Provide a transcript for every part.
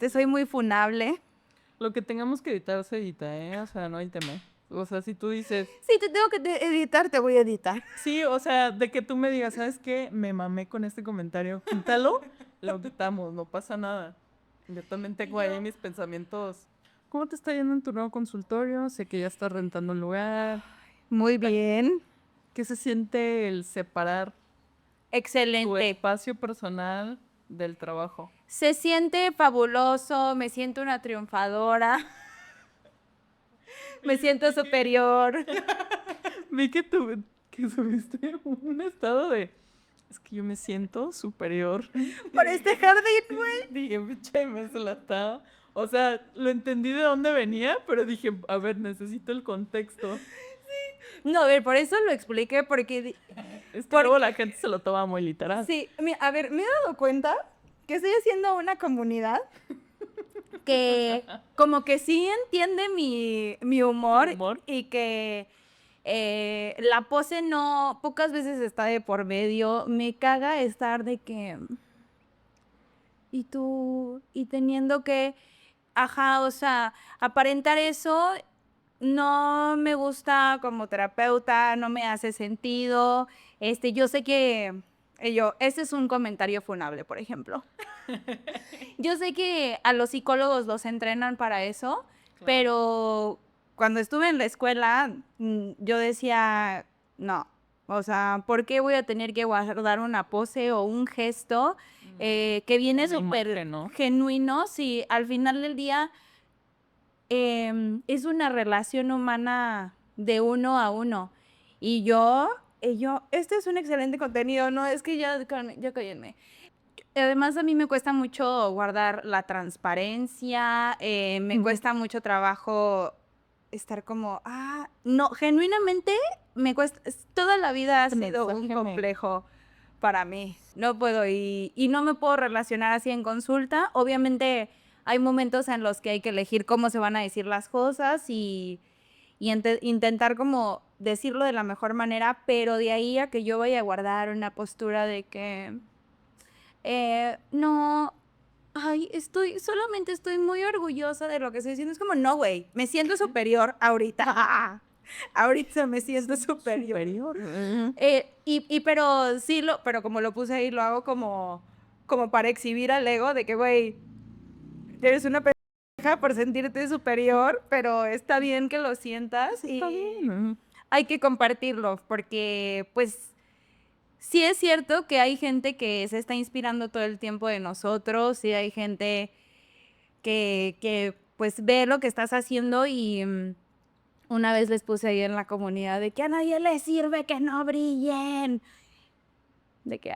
Soy muy funable. Lo que tengamos que editar se edita, ¿eh? O sea, no hay tema. O sea, si tú dices, Si te tengo que editar, te voy a editar. sí, o sea, de que tú me digas, ¿sabes qué? Me mamé con este comentario, quítalo, lo quitamos, no pasa nada. Yo también tengo ahí mis pensamientos. ¿Cómo te está yendo en tu nuevo consultorio? Sé que ya estás rentando un lugar. Muy bien. ¿Qué se siente el separar tu Excelente. espacio personal del trabajo? Se siente fabuloso, me siento una triunfadora, me siento superior. Vi que que subiste un estado de... Es que yo me siento superior. Por este jardín, güey. Dije, pinche, me se la está... O sea, lo entendí de dónde venía, pero dije, a ver, necesito el contexto. No, a ver, por eso lo expliqué, porque... Es que luego la gente se lo toma muy literal. Sí, a ver, me he dado cuenta que estoy haciendo una comunidad que como que sí entiende mi humor, ¿Tu humor? y que la pose no, pocas veces está de por medio. Me caga estar de que... Y tú, y teniendo que, ajá, o sea, aparentar eso no me gusta como terapeuta, no me hace sentido. Yo sé que este es un comentario funable, por ejemplo. Yo sé que a los psicólogos los entrenan para eso, Claro. pero cuando estuve en la escuela, yo decía, no, o sea, ¿por qué voy a tener que guardar una pose o un gesto que viene Una súper imagen, ¿no? genuino si al final del día es una relación humana de uno a uno? Y este es un excelente contenido, no, es que ya cállenme. Además, a mí me cuesta mucho guardar la transparencia, me cuesta mucho trabajo estar como, no, genuinamente me cuesta, toda la vida ha sido un complejo para mí. No puedo y no me puedo relacionar así en consulta. Obviamente hay momentos en los que hay que elegir cómo se van a decir las cosas y intentar como decirlo de la mejor manera, pero de ahí a que yo vaya a guardar una postura de que no, solamente estoy muy orgullosa de lo que estoy haciendo. Es como, no, güey, me siento superior ahorita. Ahorita me siento superior. Superior. Pero como lo puse ahí, lo hago como para exhibir al ego de que, güey, eres una pendeja por sentirte superior, pero está bien que lo sientas Está bien. hay que compartirlo, porque pues sí es cierto que hay gente que se está inspirando todo el tiempo de nosotros, sí hay gente que pues ve lo que estás haciendo y una vez les puse ahí en la comunidad de que a nadie le sirve que no brillen, de que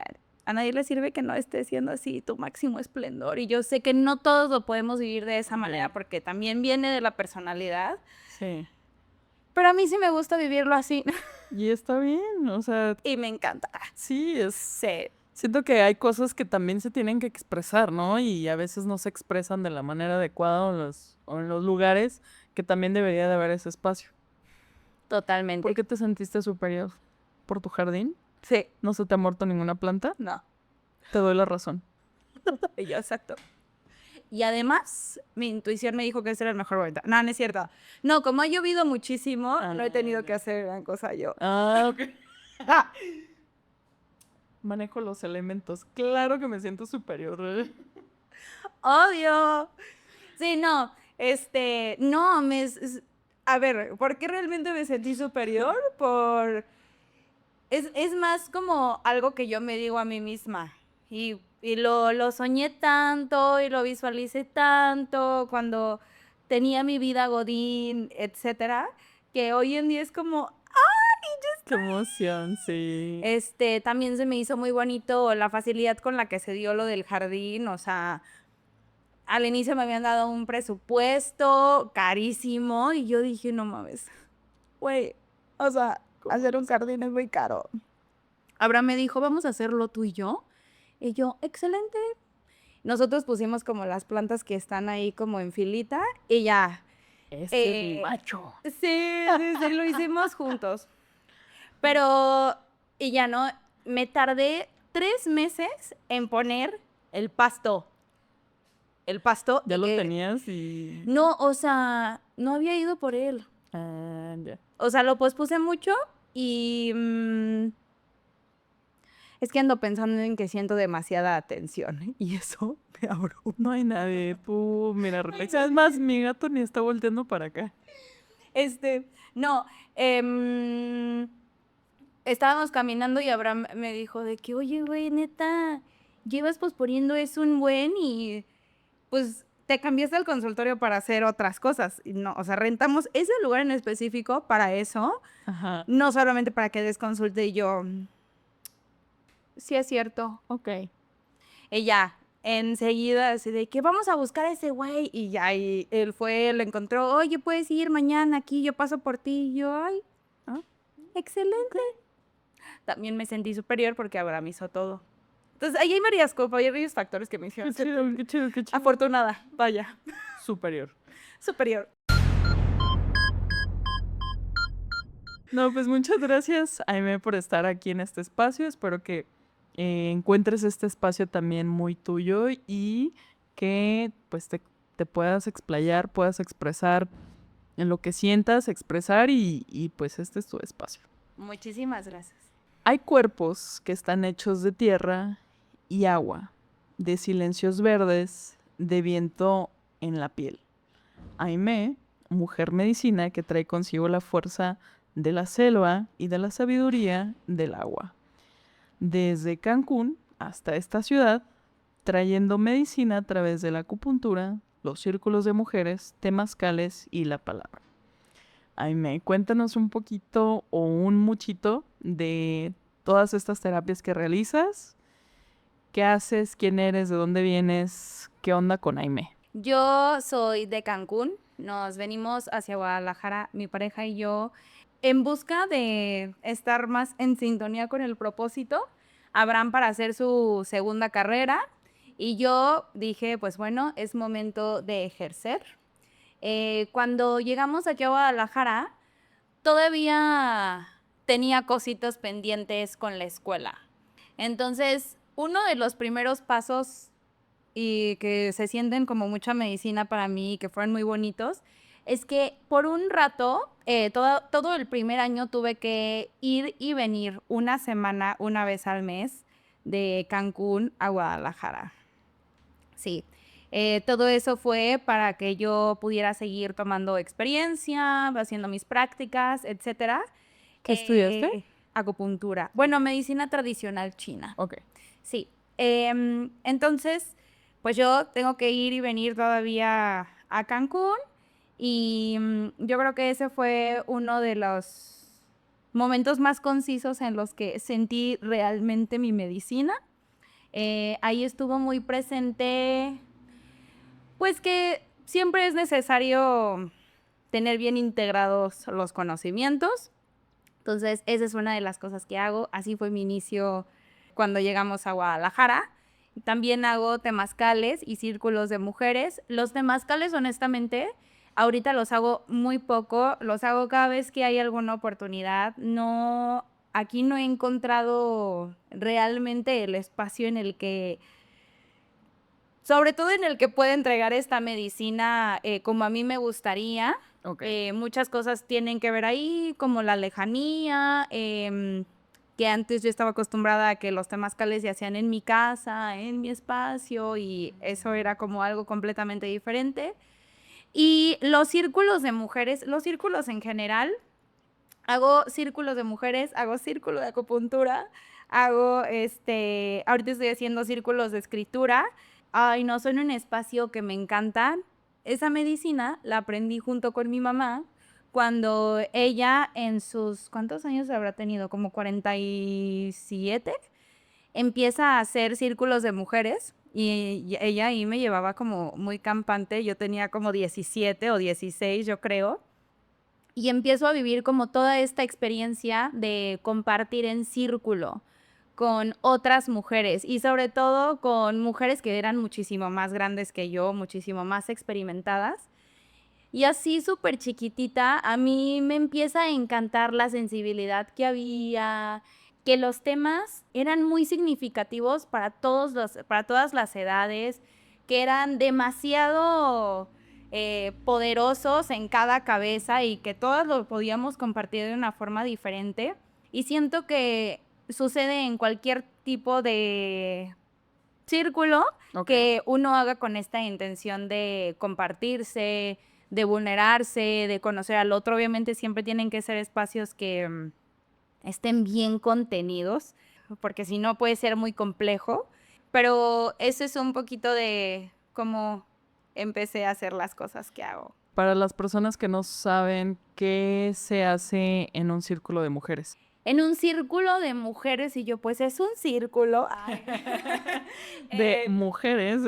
a nadie le sirve que no estés siendo así tu máximo esplendor. Y yo sé que no todos lo podemos vivir de esa manera porque también viene de la personalidad, Sí. pero a mí sí me gusta vivirlo así Y está bien, o sea, y me encanta. sí, Sí. siento que hay cosas que también se tienen que expresar, ¿no? Y a veces no se expresan de la manera adecuada o en los lugares que también debería de haber ese espacio. Totalmente. ¿Por qué te sentiste superior? ¿Por tu jardín? Sí. ¿No se te ha muerto ninguna planta? No. Te doy la razón. Y yo, exacto. Y además, mi intuición me dijo que ese era el mejor momento. No, no es cierto. No, como ha llovido muchísimo, no he tenido que hacer gran cosa yo. Ok. Manejo los elementos. Claro que me siento superior. Obvio. Sí, no, no, a ver, ¿por qué realmente me sentí superior? Es más como algo que yo me digo a mí misma. Y lo soñé tanto y lo visualicé tanto cuando tenía mi vida godín, etcétera, que hoy en día es como, Qué emoción, sí. también se me hizo muy bonito la facilidad con la que se dio lo del jardín. O sea, al inicio me habían dado un presupuesto carísimo y yo dije, no mames, güey, o sea, hacer un jardín es muy caro. Abraham me dijo, vamos a hacerlo tú y yo. Y yo, excelente. Nosotros pusimos como las plantas que están ahí como en filita y ya. Ese es mi macho. Sí, lo hicimos juntos. Pero, y ya no, me tardé 3 meses en poner el pasto. el pasto. Ya y lo que- tenías y... No, o sea, no había ido por él. Ah, ya. O sea, lo pospuse mucho y es que ando pensando en que siento demasiada atención y eso me abruma. No hay nadie. Tú, mira, reflexiona. Es más, mi gato ni está volteando para acá. No, estábamos caminando y Abraham me dijo de que, oye, güey, neta, llevas posponiendo eso un buen y pues te cambiaste al consultorio para hacer otras cosas. Y no, o sea, rentamos ese lugar en específico para eso, Ajá. no solamente para que des consulta y yo, sí es cierto. Ok. Ella enseguida así de que vamos a buscar a ese güey y ya, y él fue, lo encontró, oye, puedes ir mañana aquí, yo paso por ti, y yo, ay, Ah, excelente. También me sentí superior porque Abraham hizo todo. Entonces, ahí hay varias cosas, hay varios factores que me hicieron qué ser chido, qué chido, qué chido. afortunada, vaya, Superior. superior. No, pues muchas gracias, Aime, por estar aquí en este espacio. Espero que encuentres este espacio también muy tuyo y que pues te puedas explayar, puedas expresar en lo que sientas, expresar y pues este es tu espacio. Muchísimas gracias. Hay cuerpos que están hechos de tierra y agua, de silencios verdes, de viento en la piel. Aimé, mujer medicina que trae consigo la fuerza de la selva y de la sabiduría del agua. Desde Cancún hasta esta ciudad, trayendo medicina a través de la acupuntura, los círculos de mujeres, temazcales y la palabra. Aime, cuéntanos un poquito o un muchito de todas estas terapias que realizas. ¿Qué haces? ¿Quién eres? ¿De dónde vienes? ¿Qué onda con Aime? Yo soy de Cancún, nos venimos hacia Guadalajara, mi pareja y yo, en busca de estar más en sintonía con el propósito. Abraham para hacer su segunda carrera y yo dije, pues bueno, es momento de ejercer. Cuando llegamos aquí a Guadalajara, todavía tenía cositas pendientes con la escuela. Entonces, uno de los primeros pasos y que se sienten como mucha medicina para mí y que fueron muy bonitos, es que por un rato, todo el primer año tuve que ir y venir una semana, una vez al mes, de Cancún a Guadalajara. Sí. Todo eso fue para que yo pudiera seguir tomando experiencia, haciendo mis prácticas, etcétera. ¿Qué estudiaste? Acupuntura. Bueno, medicina tradicional china. Ok. Sí. Entonces, pues yo tengo que ir y venir todavía a Cancún y yo creo que ese fue uno de los momentos más concisos en los que sentí realmente mi medicina. Ahí estuvo muy presente, pues que siempre es necesario tener bien integrados los conocimientos. Entonces, esa es una de las cosas que hago. Así fue mi inicio cuando llegamos a Guadalajara. También hago temazcales y círculos de mujeres. Los temazcales, honestamente, ahorita los hago muy poco. Los hago cada vez que hay alguna oportunidad. No, aquí no he encontrado realmente el espacio en el que, sobre todo en el que pueda entregar esta medicina como a mí me gustaría. Ok. Muchas cosas tienen que ver ahí, como la lejanía, que antes yo estaba acostumbrada a que los temazcales se hacían en mi casa, en mi espacio, y eso era como algo completamente diferente. Y los círculos de mujeres, los círculos en general, hago círculos de mujeres, hago círculo de acupuntura, hago ahorita estoy haciendo círculos de escritura. Ay, no, son un espacio que me encantan. Esa medicina la aprendí junto con mi mamá cuando ella en sus, ¿cuántos años habrá tenido? Como 47, empieza a hacer círculos de mujeres y ella ahí me llevaba como muy campante, yo tenía como 17 o 16, yo creo. Y empiezo a vivir como toda esta experiencia de compartir en círculo con otras mujeres y sobre todo con mujeres que eran muchísimo más grandes que yo, muchísimo más experimentadas. Y así súper chiquitita, a mí me empieza a encantar la sensibilidad que había, que los temas eran muy significativos para todas las edades, que eran demasiado poderosos en cada cabeza y que todas lo podíamos compartir de una forma diferente. Y siento que sucede en cualquier tipo de círculo Ok. que uno haga con esta intención de compartirse, de vulnerarse, de conocer al otro. Obviamente siempre tienen que ser espacios que estén bien contenidos, porque si no puede ser muy complejo. Pero eso es un poquito de cómo empecé a hacer las cosas que hago. Para las personas que no saben qué se hace en un círculo de mujeres. En un círculo de mujeres y yo, pues es un círculo. Ay. De Eh, mujeres.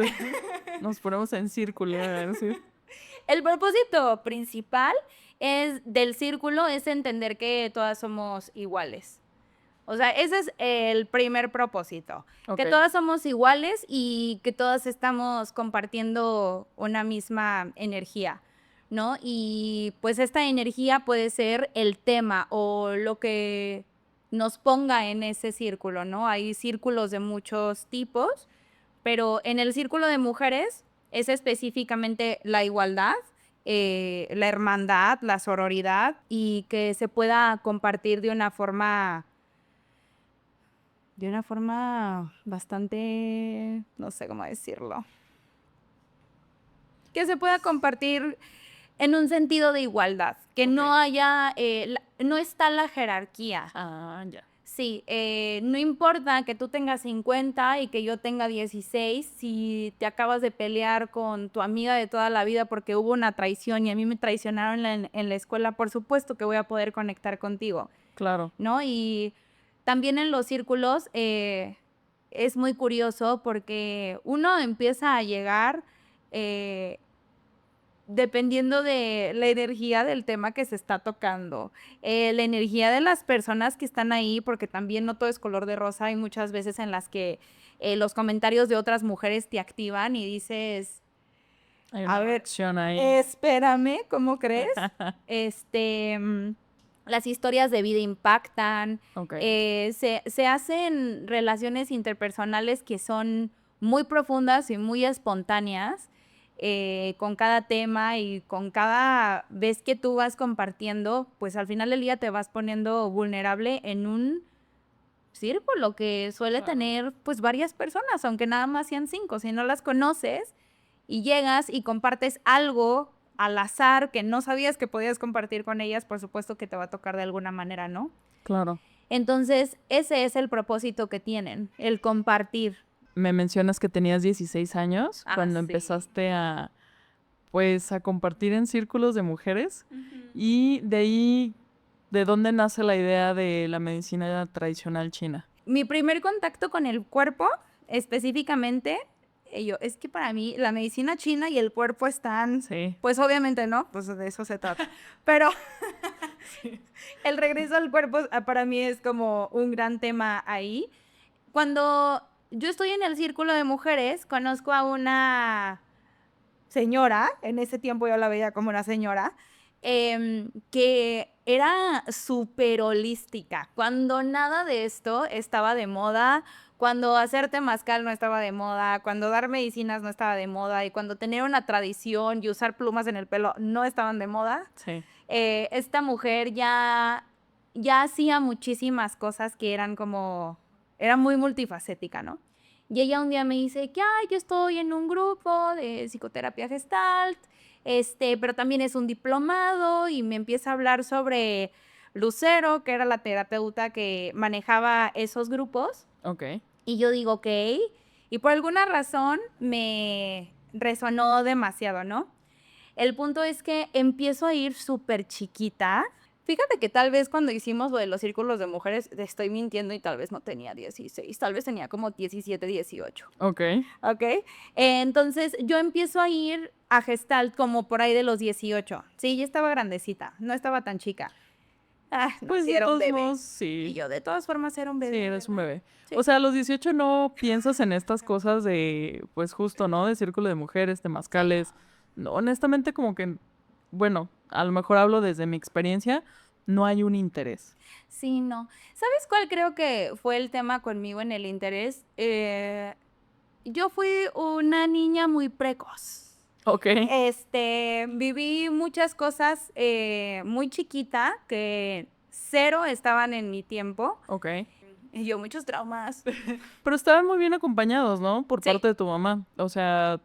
Nos ponemos en círculo. ¿Sí? El propósito principal del círculo es entender que todas somos iguales. O sea, ese es el primer propósito, que Ok. todas somos iguales y que todas estamos compartiendo una misma energía, ¿no? Y pues esta energía puede ser el tema o lo que nos ponga en ese círculo, ¿no? Hay círculos de muchos tipos, pero en el círculo de mujeres es específicamente la igualdad, la hermandad, la sororidad y que se pueda compartir de una forma bastante, no sé cómo decirlo, que se pueda compartir en un sentido de igualdad, que no haya, no está la jerarquía. Ah, ya. Sí, no importa que tú tengas 50 y que yo tenga 16, si te acabas de pelear con tu amiga de toda la vida porque hubo una traición y a mí me traicionaron en la escuela, por supuesto que voy a poder conectar contigo, Claro. ¿no? Y también en los círculos es muy curioso porque uno empieza a llegar dependiendo de la energía del tema que se está tocando, la energía de las personas que están ahí, porque también no todo es color de rosa, hay muchas veces en las que los comentarios de otras mujeres te activan y dices, Hay a una ver, reacción ahí. espérame, ¿cómo crees? Las historias de vida impactan, Ok. se hacen relaciones interpersonales que son muy profundas y muy espontáneas con cada tema y con cada vez que tú vas compartiendo, pues al final del día te vas poniendo vulnerable en un círculo que suele Claro. tener pues varias personas, aunque nada más sean 5, si no las conoces y llegas y compartes algo al azar que no sabías que podías compartir con ellas, por supuesto que te va a tocar de alguna manera, ¿no? Claro. Entonces, ese es el propósito que tienen, el compartir. Me mencionas que tenías 16 años cuando sí. empezaste pues, a compartir en círculos de mujeres. Y de ahí, ¿de dónde nace la idea de la medicina tradicional china? Mi primer contacto con el cuerpo, específicamente, es que para mí la medicina china y el cuerpo están, Sí. pues obviamente no, pues de eso se trata, pero el regreso al cuerpo para mí es como un gran tema ahí. Cuando yo estoy en el círculo de mujeres, conozco a una señora, en ese tiempo yo la veía como una señora, que era súper holística, cuando nada de esto estaba de moda, cuando hacer temazcal no estaba de moda, cuando dar medicinas no estaba de moda y cuando tener una tradición y usar plumas en el pelo no estaban de moda. Sí. Esta mujer ya hacía muchísimas cosas que era muy multifacética, ¿no? Y ella un día me dice que, yo estoy en un grupo de psicoterapia gestalt, pero también es un diplomado y me empieza a hablar sobre Lucero, que era la terapeuta que manejaba esos grupos. Ok. Y yo digo, ok, y por alguna razón me resonó demasiado, ¿no? El punto es que empiezo a ir súper chiquita. Fíjate que tal vez cuando hicimos lo de los círculos de mujeres, estoy mintiendo y tal vez no tenía 16, tal vez tenía como 17, 18. Ok. ¿Ok? Entonces yo empiezo a ir a Gestalt como por ahí de los 18. Sí, ya estaba grandecita, no estaba tan chica. No, Pues sí de era un todos bebé. modos, Y sí. yo de todas formas era un Sí, bebé. eres un bebé. Sí. O sea, a los 18 no piensas en estas cosas de, pues justo, ¿no? De círculo de mujeres, temazcales. No, honestamente, como que, bueno, a lo mejor hablo desde mi experiencia, no hay un interés. Sí, no. ¿Sabes cuál creo que fue el tema conmigo en el interés? Yo fui una niña muy precoz. Ok. Viví muchas cosas muy chiquita que cero estaban en mi tiempo. Ok. Y yo muchos traumas. Pero estaban muy bien acompañados, ¿no? Por Sí. parte de tu mamá. O sea,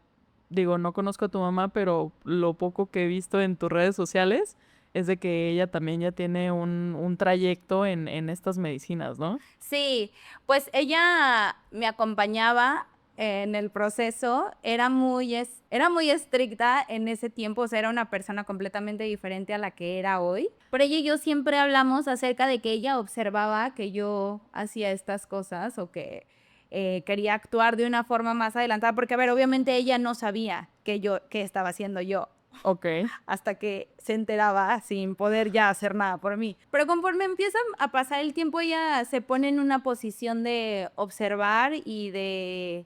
digo, no conozco a tu mamá, pero lo poco que he visto en tus redes sociales es de que ella también ya tiene un trayecto en estas medicinas, ¿no? Sí, pues ella me acompañaba en el proceso, era muy estricta en ese tiempo, o sea, era una persona completamente diferente a la que era hoy. Pero ella y yo siempre hablamos acerca de que ella observaba que yo hacía estas cosas o que quería actuar de una forma más adelantada, porque, a ver, obviamente ella no sabía qué estaba haciendo yo Ok. hasta que se enteraba sin poder ya hacer nada por mí. Pero conforme empieza a pasar el tiempo, ella se pone en una posición de observar y de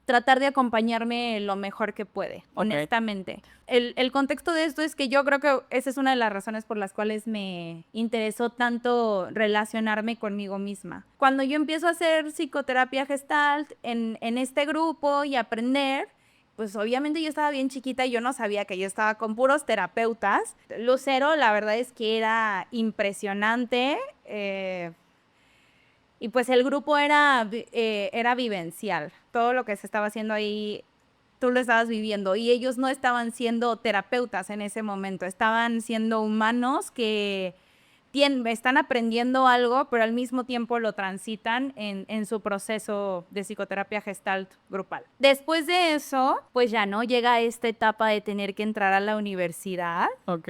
tratar de acompañarme lo mejor que puede, honestamente. El contexto de esto es que yo creo que esa es una de las razones por las cuales me interesó tanto relacionarme conmigo misma. Cuando yo empiezo a hacer psicoterapia gestalt en este grupo y aprender, pues obviamente yo estaba bien chiquita y yo no sabía que yo estaba con puros terapeutas. Lucero, la verdad es que era impresionante. Y pues el grupo era vivencial. Todo lo que se estaba haciendo ahí, tú lo estabas viviendo. Y ellos no estaban siendo terapeutas en ese momento, estaban siendo humanos que están aprendiendo algo, pero al mismo tiempo lo transitan en su proceso de psicoterapia gestalt grupal. Después de eso, pues ya no llega esta etapa de tener que entrar a la universidad. Ok.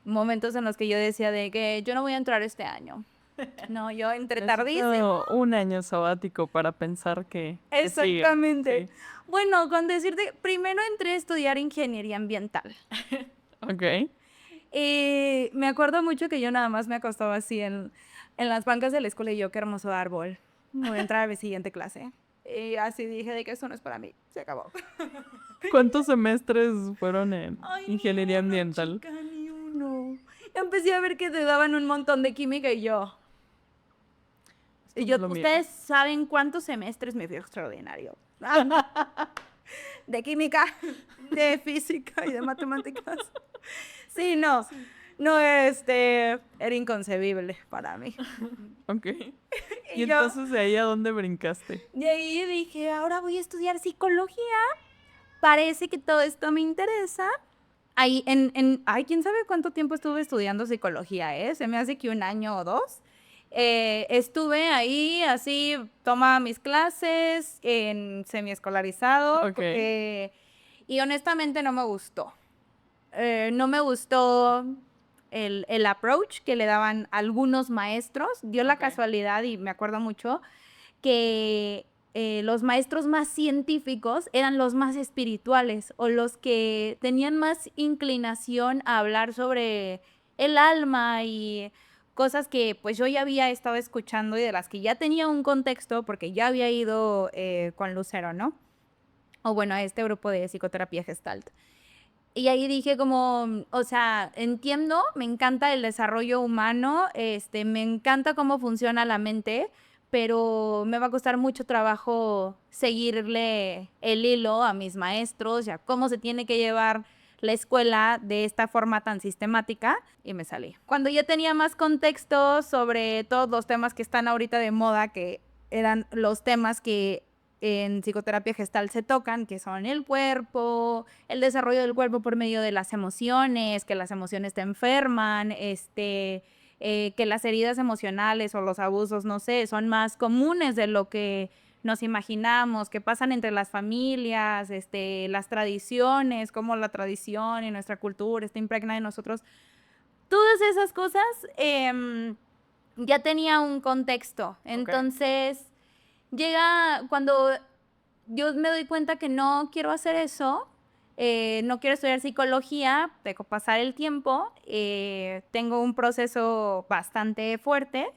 Momentos en los que yo decía de que yo no voy a entrar este año. No, yo entré tardísimo. Necesito un año sabático para pensar que sigue. Exactamente. Sí. Bueno, con decirte, primero entré a estudiar ingeniería ambiental. Ok. Y me acuerdo mucho que yo nada más me acostaba así en las bancas de la escuela y yo, qué hermoso árbol. Voy a entrar a la siguiente clase. Y así dije de que eso no es para mí. Se acabó. ¿Cuántos semestres fueron en Ay, ingeniería ni uno, ambiental? chica, ni uno. Empecé a ver que te daban un montón de química y yo. Esto no es lo mío. ¿Ustedes saben cuántos semestres me fui extraordinario? De química, de física y de matemáticas. Sí, no, no, era inconcebible para mí. Ok. ¿Y Y yo, entonces de ahí a dónde brincaste? de ahí dije, ahora voy a estudiar psicología. Parece que todo esto me interesa. Ahí, ay, quién sabe cuánto tiempo estuve estudiando psicología, ¿eh? Se me hace que un año o dos. Estuve ahí, así, tomaba mis clases en semiescolarizado, Ok. y honestamente no me gustó. No me gustó el approach que le daban algunos maestros. Dio la Ok. casualidad, y me acuerdo mucho, que los maestros más científicos eran los más espirituales o los que tenían más inclinación a hablar sobre el alma y cosas que pues yo ya había estado escuchando y de las que ya tenía un contexto porque ya había ido con Lucero, ¿no? O bueno, a este grupo de psicoterapia gestalt. Y ahí dije como, o sea, entiendo, me encanta el desarrollo humano, me encanta cómo funciona la mente, pero me va a costar mucho trabajo seguirle el hilo a mis maestros, ya cómo se tiene que llevar la escuela de esta forma tan sistemática, y me salí. Cuando ya tenía más contexto sobre todos los temas que están ahorita de moda, que eran los temas que en psicoterapia gestal se tocan, que son el cuerpo, el desarrollo del cuerpo por medio de las emociones, que las emociones te enferman, que las heridas emocionales o los abusos, no sé, son más comunes de lo que nos imaginamos, que pasan entre las familias, las tradiciones, cómo la tradición y nuestra cultura está impregnada en nosotros. Todas esas cosas ya tenía un contexto. Entonces, llega cuando yo me doy cuenta que no quiero hacer eso, no quiero estudiar psicología, dejo pasar el tiempo, tengo un proceso bastante fuerte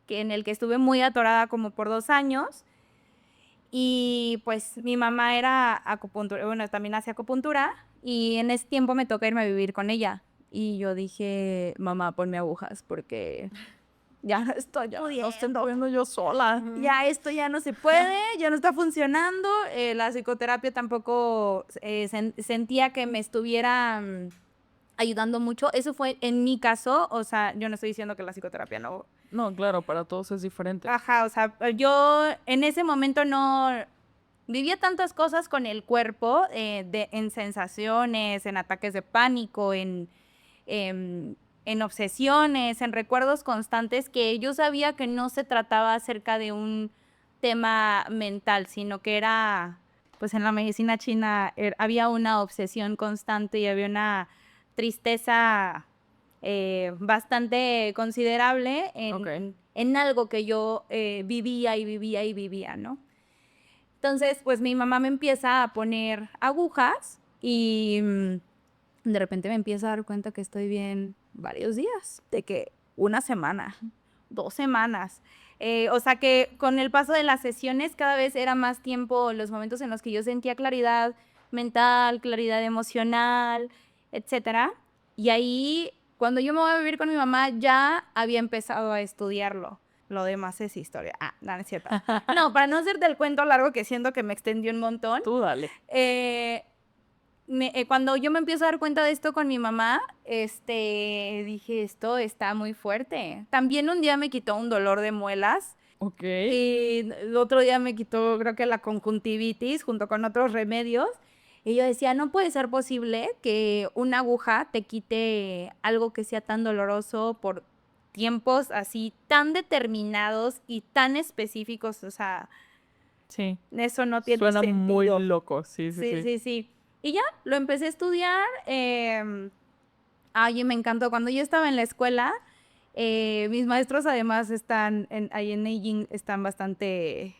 en el que estuve muy atorada como por 2 años, y pues mi mamá era acupuntura, bueno, también hacía acupuntura, y en ese tiempo me toca irme a vivir con ella. Y yo dije, mamá, ponme agujas porque ya no estoy No pudiendo. estoy viendo yo sola. Ya esto ya no se puede, ya no está funcionando. La psicoterapia tampoco sentía que me estuviera ayudando mucho. Eso fue en mi caso, o sea, yo no estoy diciendo que la psicoterapia no. No, claro, para todos es diferente. Ajá, o sea, yo en ese momento no vivía tantas cosas con el cuerpo, en sensaciones, en ataques de pánico, en obsesiones, en recuerdos constantes, que yo sabía que no se trataba acerca de un tema mental, sino que era, pues en la medicina china había una obsesión constante y había una tristeza bastante considerable Ok. en algo que yo vivía y vivía y vivía, ¿no? Entonces, pues mi mamá me empieza a poner agujas y de repente me empiezo a dar cuenta que estoy bien varios días, de que una semana, 2 semanas. O sea que con el paso de las sesiones cada vez era más tiempo los momentos en los que yo sentía claridad mental, claridad emocional, etcétera. Y ahí, cuando yo me voy a vivir con mi mamá, ya había empezado a estudiarlo. Lo demás es historia. No, no es cierto. No, para no hacerte el cuento largo, que siento que me extendió un montón. Tú dale. Cuando yo me empiezo a dar cuenta de esto con mi mamá, dije, esto está muy fuerte. También un día me quitó un dolor de muelas Ok. y el otro día me quitó, creo que la conjuntivitis junto con otros remedios. Y yo decía, no puede ser posible que una aguja te quite algo que sea tan doloroso por tiempos así tan determinados y tan específicos. O sea, Sí. eso no tiene Suena muy sentido. loco, sí. Sí. Y ya, lo empecé a estudiar. Oye, me encantó. Cuando yo estaba en la escuela, mis maestros además ahí en Neijing están bastante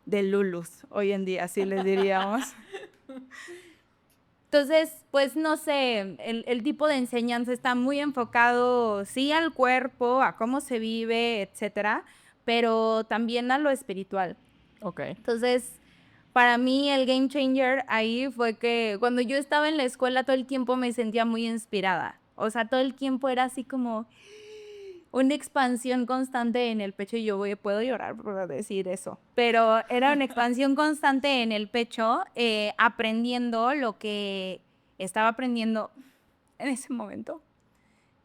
de lulus hoy en día, así les diríamos. Entonces, pues no sé, el tipo de enseñanza está muy enfocado, sí, al cuerpo, a cómo se vive, etcétera, pero también a lo espiritual. Ok. Entonces, para mí el game changer ahí fue que cuando yo estaba en la escuela todo el tiempo me sentía muy inspirada. O sea, todo el tiempo era así como una expansión constante en el pecho y puedo llorar por decir eso, pero era una expansión constante en el pecho, aprendiendo lo que estaba aprendiendo en ese momento.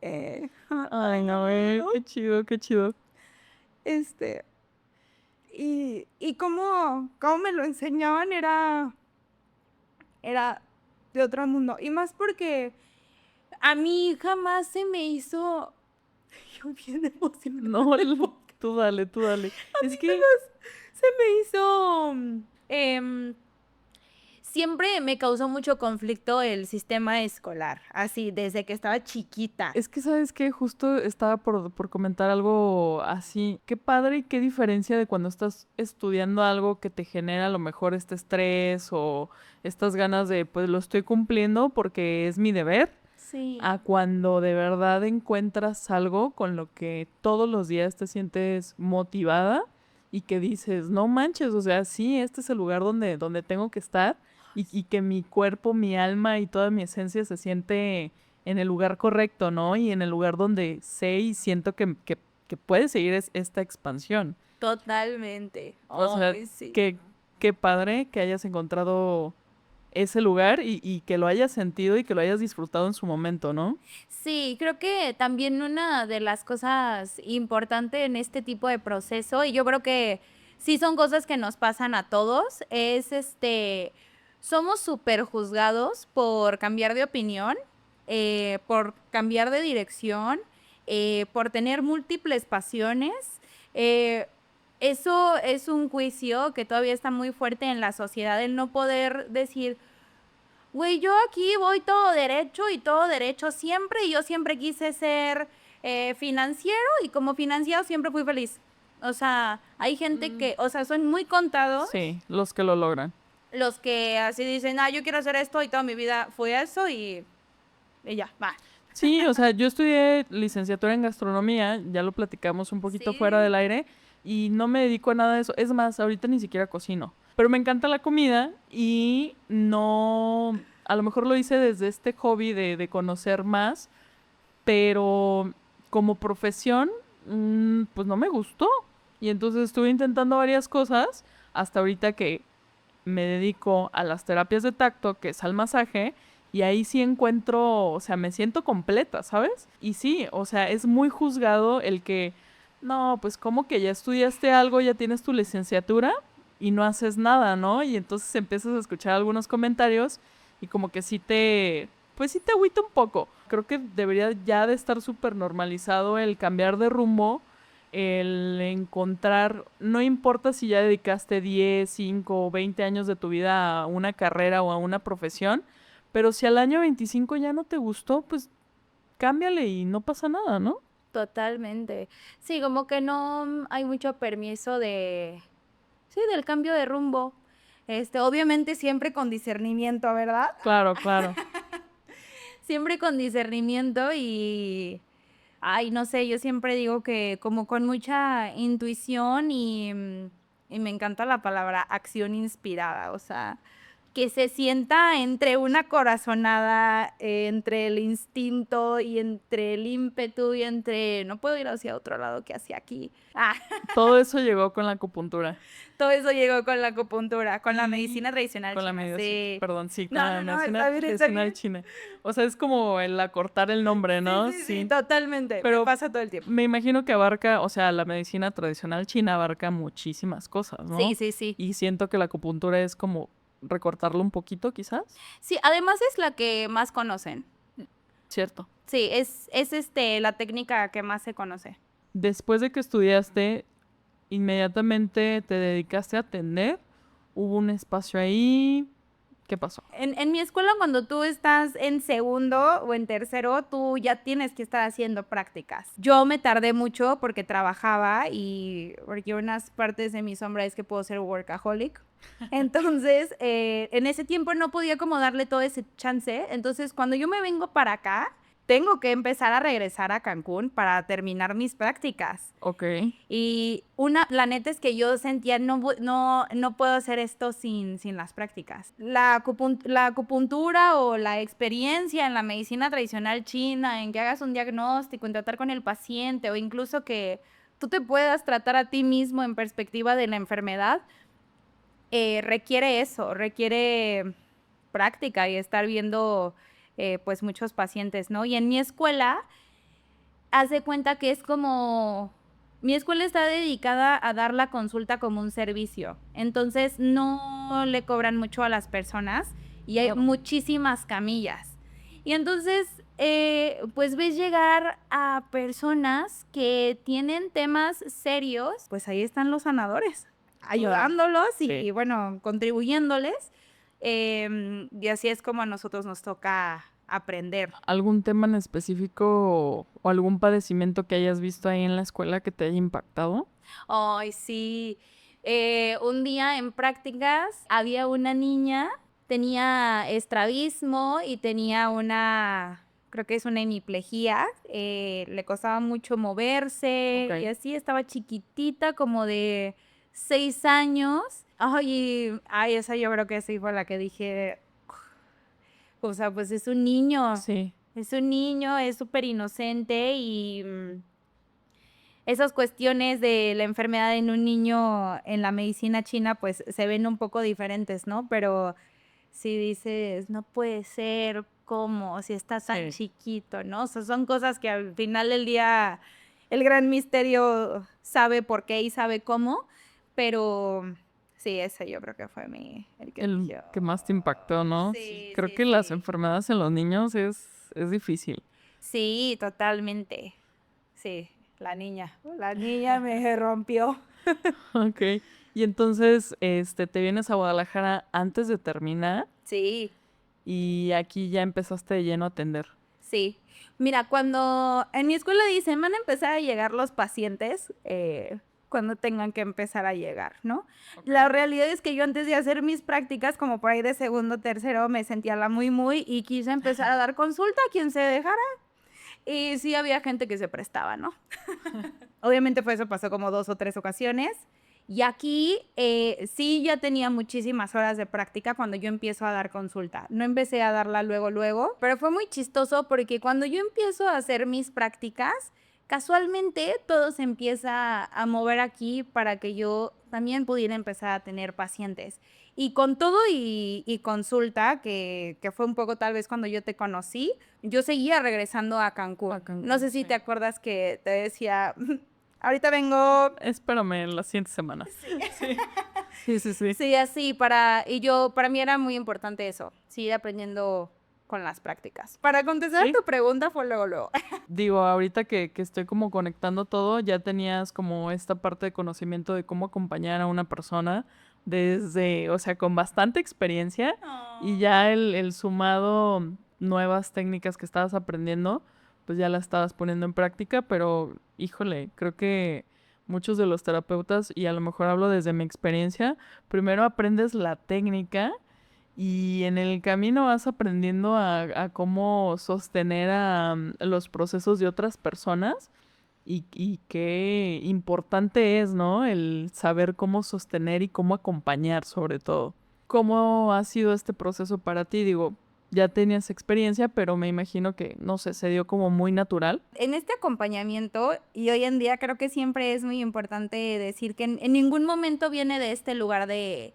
Ay, no, qué chido, qué chido. Este, y cómo me lo enseñaban era de otro mundo. Y más porque a mí jamás se me hizo... Yo bien emocionada. No, tú dale, tú dale. Es que Se me hizo... siempre me causó mucho conflicto el sistema escolar, así, desde que estaba chiquita. Es que, ¿sabes qué? Justo estaba por comentar algo así. Qué padre y qué diferencia de cuando estás estudiando algo que te genera a lo mejor este estrés o estas ganas de, pues lo estoy cumpliendo porque es mi deber, Sí. a cuando de verdad encuentras algo con lo que todos los días te sientes motivada y que dices, no manches, o sea, sí, este es el lugar donde tengo que estar y que mi cuerpo, mi alma y toda mi esencia se siente en el lugar correcto, ¿no? Y en el lugar donde sé y siento que puede seguir esta expansión. Totalmente. O sea, Ay, sí. qué padre que hayas encontrado ese lugar y que lo hayas sentido y que lo hayas disfrutado en su momento, ¿no? Sí, creo que también una de las cosas importantes en este tipo de proceso, y yo creo que sí son cosas que nos pasan a todos, es somos súper juzgados por cambiar de opinión, por cambiar de dirección, por tener múltiples pasiones. Eh, Eso es un juicio que todavía está muy fuerte en la sociedad, el no poder decir, güey, yo aquí voy todo derecho y todo derecho siempre y yo siempre quise ser financiero y como financiero siempre fui feliz. O sea, hay gente que, o sea, son muy contados Sí, los que lo logran. los que así dicen, yo quiero hacer esto y toda mi vida fue eso y ya, va. Sí, o sea, yo estudié licenciatura en gastronomía, ya lo platicamos un poquito fuera Sí. del aire, y no me dedico a nada de eso. Es más, ahorita ni siquiera cocino. Pero me encanta la comida y no, a lo mejor lo hice desde este hobby de conocer más, pero como profesión Pues no me gustó. Y entonces estuve intentando varias cosas hasta ahorita que me dedico a las terapias de tacto, que es al masaje, y ahí sí encuentro, o sea, me siento completa, ¿sabes? Y sí, o sea, es muy juzgado el que, no, pues como que ya estudiaste algo, ya tienes tu licenciatura y no haces nada, ¿no? Y entonces empiezas a escuchar algunos comentarios y como que pues sí te agüita un poco. Creo que debería ya de estar súper normalizado el cambiar de rumbo, el encontrar, no importa si ya dedicaste 10, 5 o 20 años de tu vida a una carrera o a una profesión, pero si al año 25 ya no te gustó, pues cámbiale y no pasa nada, ¿no? Totalmente. Sí, como que no hay mucho permiso sí, del cambio de rumbo. Obviamente siempre con discernimiento, ¿verdad? Claro, claro. Siempre con discernimiento y, ay, no sé, yo siempre digo que como con mucha intuición y me encanta la palabra acción inspirada, o sea, que se sienta entre una corazonada, entre el instinto y entre el ímpetu y entre no puedo ir hacia otro lado que hacia aquí. Todo eso llegó con la acupuntura. Todo eso llegó con la acupuntura, con la medicina tradicional Con la china, medicina, sí. perdón, sí, con No, la no, no, medicina está bien, está tradicional bien. china. O sea, es como el acortar el nombre, Sí, ¿no? sí, sí, Sí. totalmente. Me Pero pasa todo el tiempo. me imagino que abarca, o sea, la medicina tradicional china abarca muchísimas cosas, Sí, ¿no? sí, sí. Y siento que la acupuntura es como recortarlo un poquito, quizás. Sí, además es la que más conocen. Cierto. Sí, es la técnica que más se conoce. Después de que estudiaste, inmediatamente te dedicaste a atender. Hubo un espacio ahí. ¿Qué pasó? En mi escuela, cuando tú estás en segundo o en tercero, tú ya tienes que estar haciendo prácticas. Yo me tardé mucho porque trabajaba y porque unas partes de mi sombra es que puedo ser workaholic. Entonces, en ese tiempo no podía como darle todo ese chance. Entonces, cuando yo me vengo para acá, tengo que empezar a regresar a Cancún para terminar mis prácticas. Ok. Y la neta es que yo sentía, no puedo hacer esto sin las prácticas. La acupuntura o la experiencia en la medicina tradicional china, en que hagas un diagnóstico, en tratar con el paciente o incluso que tú te puedas tratar a ti mismo en perspectiva de la enfermedad, requiere eso, requiere práctica y estar viendo pues muchos pacientes, ¿no? Y en mi escuela haz de cuenta que es como, mi escuela está dedicada a dar la consulta como un servicio, entonces no le cobran mucho a las personas y hay muchísimas camillas. Y entonces, pues ves llegar a personas que tienen temas serios, pues ahí están los sanadores, ayudándolos y bueno, contribuyéndoles. Y así es como a nosotros nos toca aprender. ¿Algún tema en específico o algún padecimiento que hayas visto ahí en la escuela que te haya impactado? Ay, sí. Un día en prácticas había una niña, tenía estrabismo y tenía creo que es una hemiplegia, le costaba mucho moverse Ok. y así estaba chiquitita, como de 6 años. Ay, esa yo creo que sí fue la que dije, o sea, pues Sí. es un niño, es súper inocente y esas cuestiones de la enfermedad en un niño en la medicina china pues se ven un poco diferentes, ¿no? Pero si dices, no puede ser, ¿cómo? Si está tan Sí. chiquito, ¿no? O sea, son cosas que al final del día el gran misterio sabe por qué y sabe cómo, pero sí, ese yo creo que fue el que El dije, que más te impactó, ¿no? Sí. sí, Creo sí, que las sí. enfermedades en los niños es difícil. Sí, totalmente. Sí, la niña me rompió. Ok. Y entonces, te vienes a Guadalajara antes de terminar Sí, y aquí ya empezaste de lleno a atender. sí. Mira, cuando en mi escuela dicen van a empezar a llegar los pacientes, cuando tengan que empezar a llegar, ¿no? La realidad es que yo antes de hacer mis prácticas, como por ahí de segundo, tercero, me sentía la muy y quise empezar a dar consulta a quien se dejara. Y sí había gente que se prestaba, ¿no? Obviamente eso pasó como 2 o 3 ocasiones. Y aquí sí ya tenía muchísimas horas de práctica cuando yo empiezo a dar consulta. No empecé a darla luego, pero fue muy chistoso porque cuando yo empiezo a hacer mis prácticas, Casualmente todo se empieza a mover aquí para que yo también pudiera empezar a tener pacientes. Y con todo y consulta, que fue un poco tal vez cuando yo te conocí, yo seguía regresando a Cancún. A Cancún, No sé si sí. te acuerdas que te decía, ahorita vengo. Espérame la siguiente semana. Sí. Sí, sí, sí. Sí, así, para mí era muy importante eso, seguir aprendiendo con las prácticas. Para contestar Sí. tu pregunta fue luego. Digo, ahorita que estoy como conectando todo, ya tenías como esta parte de conocimiento de cómo acompañar a una persona desde, o sea, con bastante experiencia y ya el sumado nuevas técnicas que estabas aprendiendo, pues ya las estabas poniendo en práctica, pero híjole, creo que muchos de los terapeutas, y a lo mejor hablo desde mi experiencia, primero aprendes la técnica y en el camino vas aprendiendo a cómo sostener los procesos de otras personas y qué importante es, ¿no? El saber cómo sostener y cómo acompañar sobre todo. ¿Cómo ha sido este proceso para ti? Digo, ya tenías experiencia, pero me imagino que, no sé, se dio como muy natural. En este acompañamiento, y hoy en día creo que siempre es muy importante decir que en ningún momento viene de este lugar de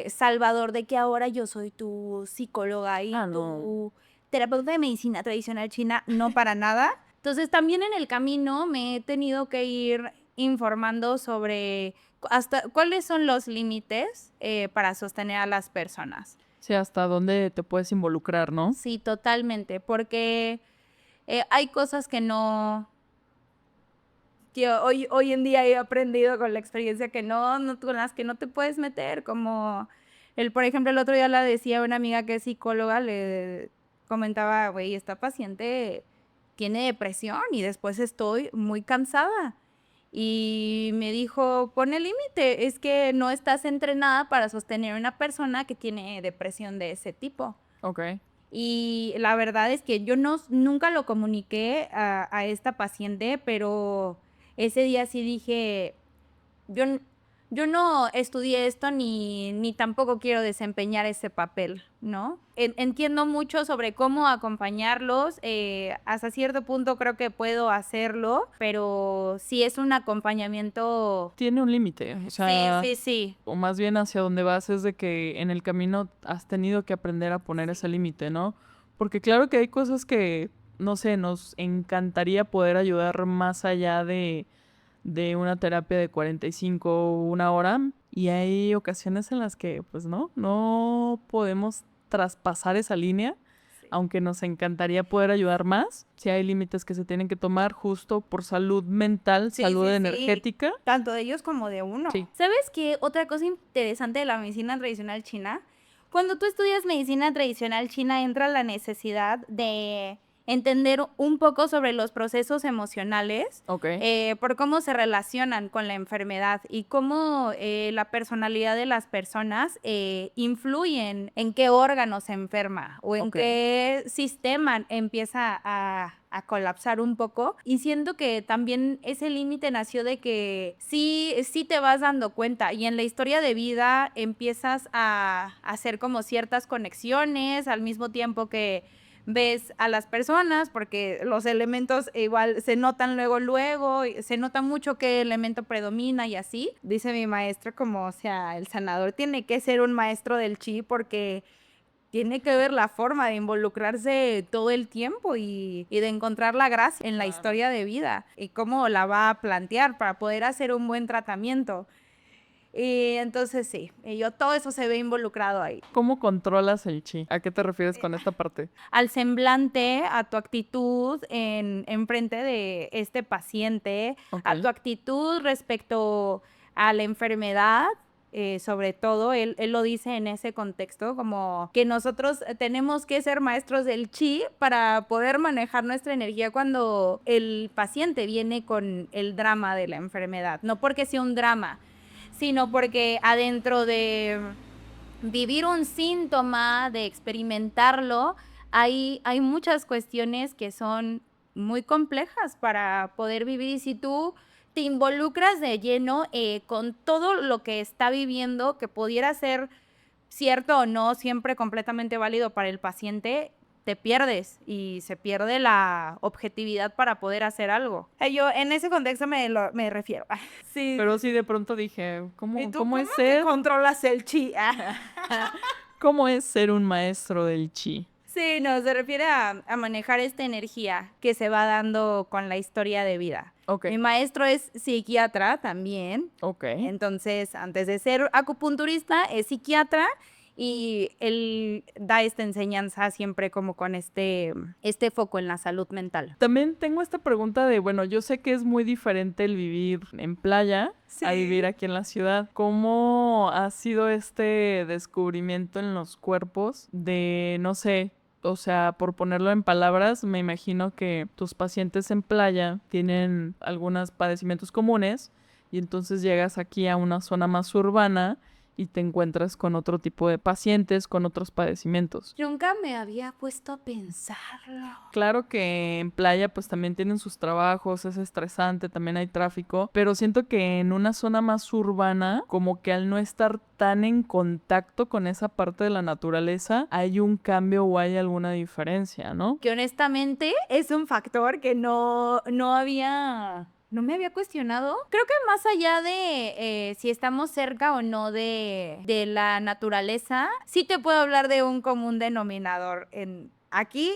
salvador, de que ahora yo soy tu psicóloga y Ah, no. tu terapeuta de medicina tradicional china, no para nada. Entonces también en el camino me he tenido que ir informando sobre hasta cuáles son los límites para sostener a las personas. Sí, hasta dónde te puedes involucrar, ¿no? Sí, totalmente, porque hay cosas que no, que hoy en día he aprendido con la experiencia que con las que no te puedes meter, como por ejemplo, el otro día la decía una amiga que es psicóloga, le comentaba, güey, esta paciente tiene depresión y después estoy muy cansada. Y me dijo, pon el límite, es que no estás entrenada para sostener a una persona que tiene depresión de ese tipo. Ok. Y la verdad es que yo nunca lo comuniqué a esta paciente, pero ese día sí dije, yo, yo no estudié esto ni tampoco quiero desempeñar ese papel, ¿no? Entiendo mucho sobre cómo acompañarlos, hasta cierto punto creo que puedo hacerlo, pero sí es un acompañamiento. Tiene un límite, o sea, Sí, sí, sí. o más bien hacia donde vas es de que en el camino has tenido que aprender a poner ese límite, ¿no? Porque claro que hay cosas que, no sé, nos encantaría poder ayudar más allá de una terapia de 45 o una hora, y hay ocasiones en las que, pues no podemos traspasar esa línea. Aunque nos encantaría poder ayudar más, sí hay límites que se tienen que tomar justo por salud mental, Sí, salud sí, sí. energética. Tanto de ellos como de uno. Sí. ¿Sabes qué? Otra cosa interesante de la medicina tradicional china, cuando tú estudias medicina tradicional china entra la necesidad de entender un poco sobre los procesos emocionales, Ok. por cómo se relacionan con la enfermedad y cómo la personalidad de las personas influyen en qué órgano se enferma o en Ok. qué sistema empieza a colapsar un poco. Y siento que también ese límite nació de que sí te vas dando cuenta y en la historia de vida empiezas a hacer como ciertas conexiones al mismo tiempo que ves a las personas, porque los elementos igual se notan luego, y se nota mucho qué elemento predomina y así. Dice mi maestro como, o sea, el sanador tiene que ser un maestro del chi porque tiene que ver la forma de involucrarse todo el tiempo y de encontrar la gracia en la Claro. historia de vida y cómo la va a plantear para poder hacer un buen tratamiento. Y entonces sí, todo eso se ve involucrado ahí. ¿Cómo controlas el chi? ¿A qué te refieres con esta parte? Al semblante, a tu actitud en frente de este paciente, Ok. a tu actitud respecto a la enfermedad, sobre todo, él lo dice en ese contexto, como que nosotros tenemos que ser maestros del chi para poder manejar nuestra energía cuando el paciente viene con el drama de la enfermedad, no porque sea un drama, sino porque adentro de vivir un síntoma, de experimentarlo, hay muchas cuestiones que son muy complejas para poder vivir. Y si tú te involucras de lleno con todo lo que está viviendo, que pudiera ser cierto o no, siempre completamente válido para el paciente, te pierdes y se pierde la objetividad para poder hacer algo. Yo en ese contexto me refiero. Sí. Pero sí de pronto dije, ¿Y ¿cómo, tú cómo es que ser? controlas el chi? ¿Cómo es ser un maestro del chi? Sí, no, se refiere a manejar esta energía que se va dando con la historia de vida. Ok, Mi maestro es psiquiatra también. ok. Entonces, antes de ser acupunturista, es psiquiatra y él da esta enseñanza siempre como con este foco en la salud mental. También tengo esta pregunta de, bueno, yo sé que es muy diferente el vivir en playa a vivir aquí en la ciudad. ¿Cómo ha sido este descubrimiento en los cuerpos de, no sé, o sea, por ponerlo en palabras, me imagino que tus pacientes en playa tienen algunos padecimientos comunes y entonces llegas aquí a una zona más urbana y te encuentras con otro tipo de pacientes, con otros padecimientos. Nunca me había puesto a pensarlo. Claro que en playa pues también tienen sus trabajos, es estresante, también hay tráfico, pero siento que en una zona más urbana, como que al no estar tan en contacto con esa parte de la naturaleza, hay un cambio o hay alguna diferencia, ¿no? Que honestamente es un factor que no me había cuestionado. Creo que más allá de si estamos cerca o no de la naturaleza, sí te puedo hablar de un común denominador en aquí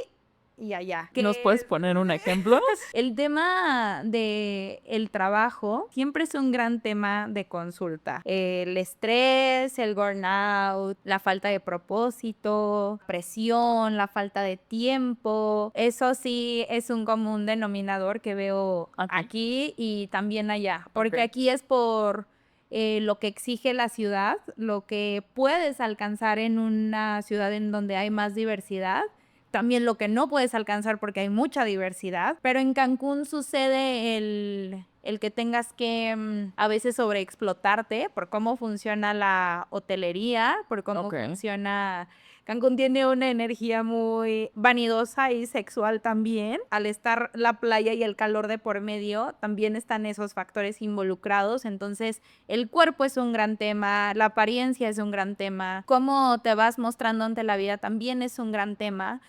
y allá. ¿Nos puedes poner un ejemplo? El tema de el trabajo siempre es un gran tema de consulta. El estrés, el burnout, la falta de propósito, presión, la falta de tiempo. Eso sí es un común denominador que veo aquí y también allá. Porque Ok. aquí es por lo que exige la ciudad, lo que puedes alcanzar en una ciudad en donde hay más diversidad. También lo que no puedes alcanzar porque hay mucha diversidad, pero en Cancún sucede el que tengas que a veces sobreexplotarte por cómo funciona la hotelería, por cómo Ok. funciona... Cancún tiene una energía muy vanidosa y sexual también. Al estar la playa y el calor de por medio, también están esos factores involucrados. Entonces, el cuerpo es un gran tema, la apariencia es un gran tema, cómo te vas mostrando ante la vida también es un gran tema.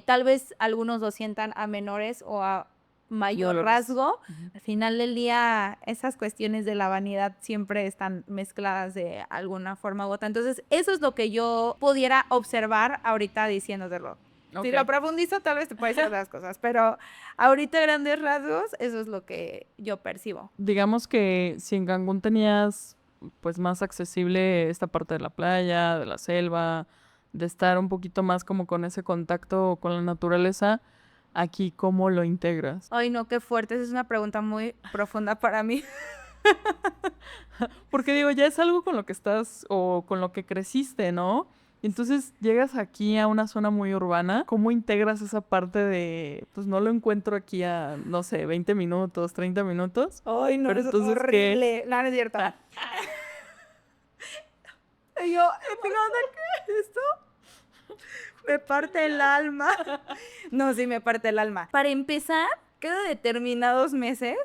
Tal vez algunos lo sientan a menores o a mayor rasgo. Al final del día, esas cuestiones de la vanidad siempre están mezcladas de alguna forma u otra. Entonces, eso es lo que yo pudiera observar ahorita diciéndotelo. Ok. Si lo profundizo, tal vez te puede decir otras cosas, pero ahorita a grandes rasgos, eso es lo que yo percibo. Digamos que si en Cancún tenías pues más accesible esta parte de la playa, de la selva, de estar un poquito más como con ese contacto con la naturaleza, aquí ¿cómo lo integras? Ay, no, qué fuerte. Esa es una pregunta muy profunda para mí. Porque digo, ya es algo con lo que estás o con lo que creciste, ¿no? Entonces llegas aquí a una zona muy urbana, ¿cómo integras esa parte de, pues no lo encuentro aquí a, no sé, 20 minutos, 30 minutos? Ay, no, Pero es entonces, ¿qué? horrible. No, no es cierto. Y yo, ¿qué onda? ¿Qué es esto? Me parte el alma. No, sí, me parte el alma. Para empezar, cada determinados meses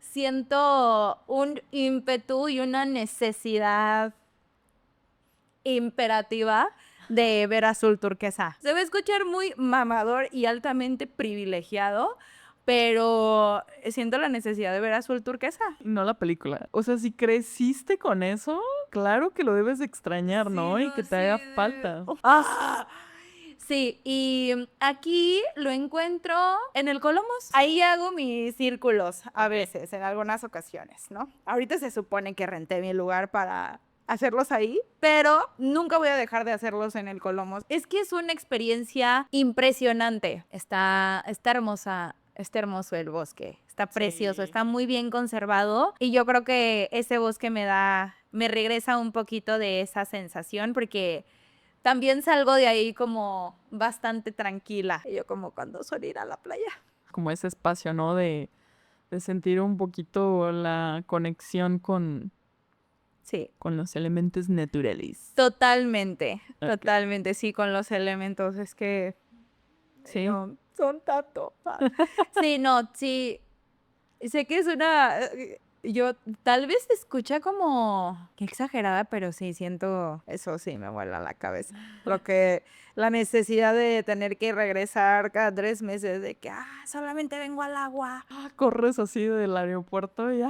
siento un ímpetu y una necesidad imperativa de ver azul turquesa. Se va a escuchar muy mamador y altamente privilegiado, pero siento la necesidad de ver azul turquesa. No la película. O sea, si creciste con eso, claro que lo debes de extrañar, ¿no? Y que te haga falta. ¡Ah! Sí, y aquí lo encuentro en el Colomos. Ahí hago mis círculos a veces, en algunas ocasiones, ¿no? Ahorita se supone que renté mi lugar para hacerlos ahí, pero nunca voy a dejar de hacerlos en el Colomos. Es que es una experiencia impresionante. Está hermosa. Está hermoso el bosque, está precioso, Sí. está muy bien conservado y yo creo que ese bosque me regresa un poquito de esa sensación porque también salgo de ahí como bastante tranquila. Y yo como cuando suelo ir a la playa. Como ese espacio, ¿no? De sentir un poquito la conexión Sí, con los elementos naturales. totalmente, Ok. totalmente, sí, con los elementos, es que Sí. no, son tanto. Sí, no, sí, sé que es una Yo tal vez se escucha como qué exagerada, pero sí siento eso, sí me vuela la cabeza. Lo que la necesidad de tener que regresar cada 3 meses de que solamente vengo al agua. Corres así del aeropuerto y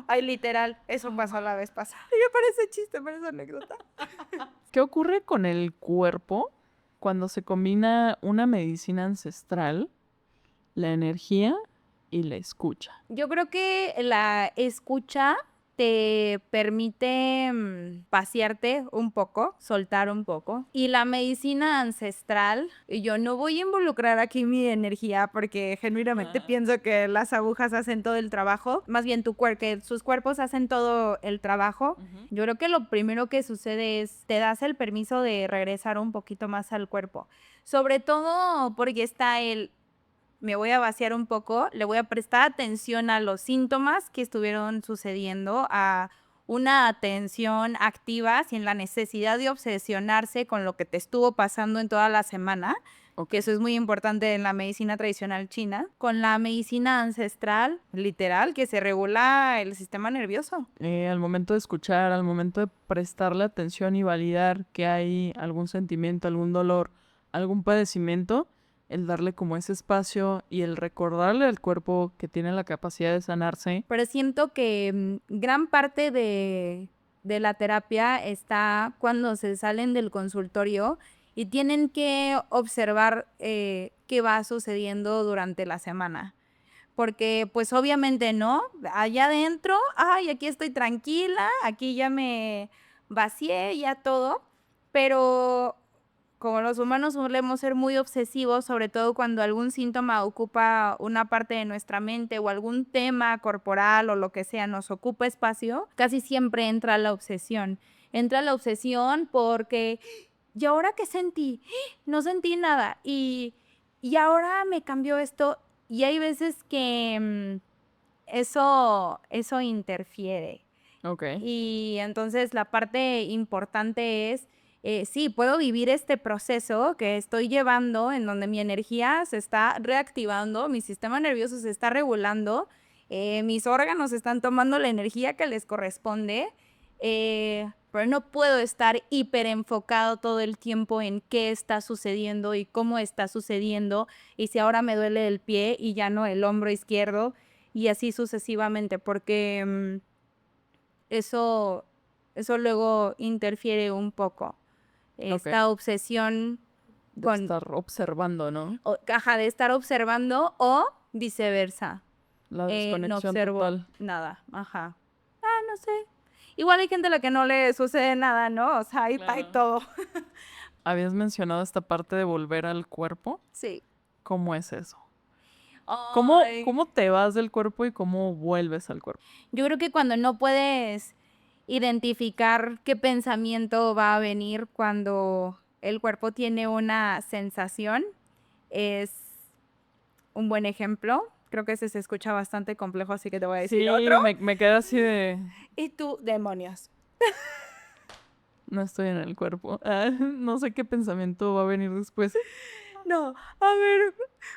Ay, literal, eso pasó la vez pasada. Y me parece chiste, parece anécdota. ¿Qué ocurre con el cuerpo cuando se combina una medicina ancestral, la energía y la escucha? Yo creo que la escucha te permite pasearte un poco, soltar un poco. Y la medicina ancestral, y yo no voy a involucrar aquí mi energía porque genuinamente pienso que las agujas hacen todo el trabajo, más bien que sus cuerpos hacen todo el trabajo. Yo creo que lo primero que sucede es te das el permiso de regresar un poquito más al cuerpo. Sobre todo porque está me voy a vaciar un poco, le voy a prestar atención a los síntomas que estuvieron sucediendo, a una atención activa sin la necesidad de obsesionarse con lo que te estuvo pasando en toda la semana, que eso es muy importante en la medicina tradicional china, con la medicina ancestral, literal, que se regula el sistema nervioso. Al momento de escuchar, al momento de prestarle atención y validar que hay algún sentimiento, algún dolor, algún padecimiento, el darle como ese espacio y el recordarle al cuerpo que tiene la capacidad de sanarse. Pero siento que gran parte de la terapia está cuando se salen del consultorio y tienen que observar qué va sucediendo durante la semana. Porque pues obviamente no, allá adentro, aquí estoy tranquila, aquí ya me vacié, ya todo, pero como los humanos solemos ser muy obsesivos, sobre todo cuando algún síntoma ocupa una parte de nuestra mente o algún tema corporal o lo que sea nos ocupa espacio, casi siempre entra la obsesión. Entra la obsesión porque, ¿y ahora qué sentí? No sentí nada. Y ahora me cambió esto. Y hay veces que eso interfiere. Ok. Y entonces la parte importante es, sí, puedo vivir este proceso que estoy llevando en donde mi energía se está reactivando, mi sistema nervioso se está regulando, mis órganos están tomando la energía que les corresponde, pero no puedo estar hiper enfocado todo el tiempo en qué está sucediendo y cómo está sucediendo, y si ahora me duele el pie y ya no el hombro izquierdo, y así sucesivamente, porque eso luego interfiere un poco. Esta obsesión de estar observando, ¿no? de estar observando o viceversa. La No desconexión observo total. nada. No sé. Igual hay gente a la que no le sucede nada, ¿no? O sea, hay todo. Habías mencionado esta parte de volver al cuerpo. Sí. ¿Cómo es eso? Ay. ¿Cómo te vas del cuerpo y cómo vuelves al cuerpo? Yo creo que cuando no puedes identificar qué pensamiento va a venir cuando el cuerpo tiene una sensación, es un buen ejemplo. Creo que ese se escucha bastante complejo, así que te voy a decir otro. Me quedé así de... Y tú, demonios. No estoy en el cuerpo. No sé qué pensamiento va a venir después. No, a ver,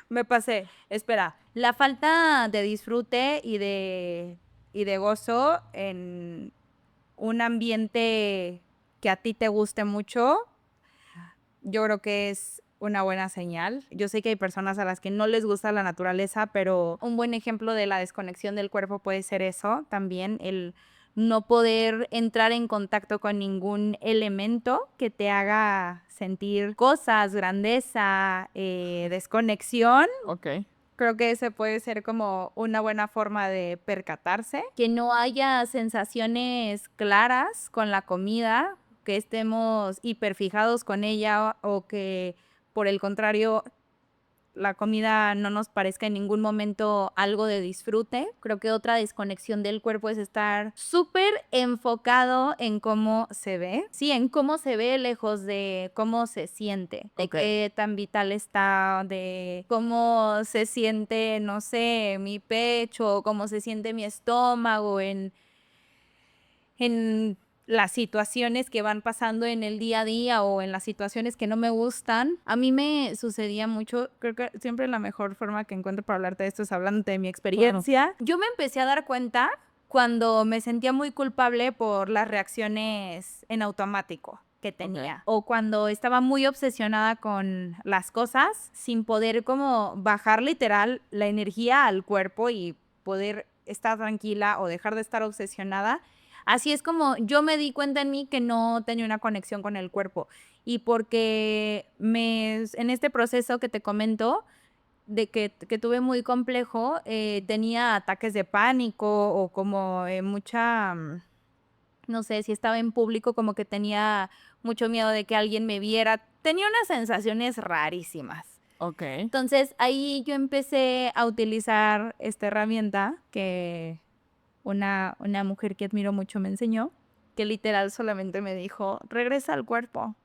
me pasé. Espera, la falta de disfrute y de gozo en un ambiente que a ti te guste mucho, yo creo que es una buena señal. Yo sé que hay personas a las que no les gusta la naturaleza, pero un buen ejemplo de la desconexión del cuerpo puede ser eso también, el no poder entrar en contacto con ningún elemento que te haga sentir cosas, grandeza, desconexión. Ok. Creo que ese puede ser como una buena forma de percatarse. Que no haya sensaciones claras con la comida, que estemos hiperfijados con ella o que por el contrario la comida no nos parezca en ningún momento algo de disfrute. Creo que otra desconexión del cuerpo es estar súper enfocado en cómo se ve. Sí, en cómo se ve lejos de cómo se siente. De qué tan vital está, de cómo se siente, no sé, mi pecho, cómo se siente mi estómago en las situaciones que van pasando en el día a día o en las situaciones que no me gustan. A mí me sucedía mucho, creo que siempre la mejor forma que encuentro para hablarte de esto es hablando de mi experiencia. Yo me empecé a dar cuenta cuando me sentía muy culpable por las reacciones en automático que tenía. O cuando estaba muy obsesionada con las cosas sin poder como bajar literal la energía al cuerpo y poder estar tranquila o dejar de estar obsesionada. Así es como yo me di cuenta en mí que no tenía una conexión con el cuerpo. Y porque en este proceso que te comento, de que tuve muy complejo, tenía ataques de pánico o como no sé, si estaba en público, como que tenía mucho miedo de que alguien me viera. Tenía unas sensaciones rarísimas. Ok. Entonces ahí yo empecé a utilizar esta herramienta que una mujer que admiro mucho me enseñó, que literal solamente me dijo, regresa al cuerpo.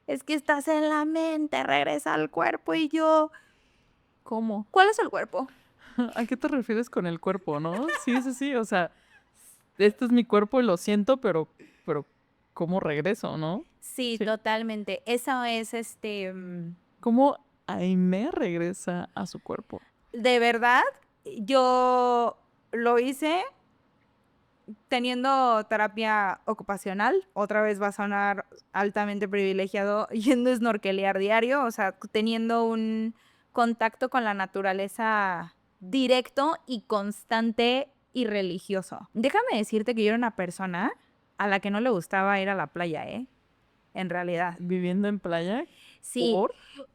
Es que estás en la mente, regresa al cuerpo. Y yo, ¿Cómo? ¿cuál es el cuerpo? ¿A qué te refieres con el cuerpo, no? Sí, sí, sí, o sea, este es mi cuerpo y lo siento, pero ¿cómo regreso, no? Sí, Sí. totalmente. Eso es, ¿Cómo Aimee regresa a su cuerpo? de verdad, yo lo hice teniendo terapia ocupacional. Otra vez va a sonar altamente privilegiado yendo a snorkelear diario, o sea, teniendo un contacto con la naturaleza directo y constante y religioso. Déjame decirte que yo era una persona a la que no le gustaba ir a la playa, en realidad. ¿Viviendo en playa? Sí, ¿Por?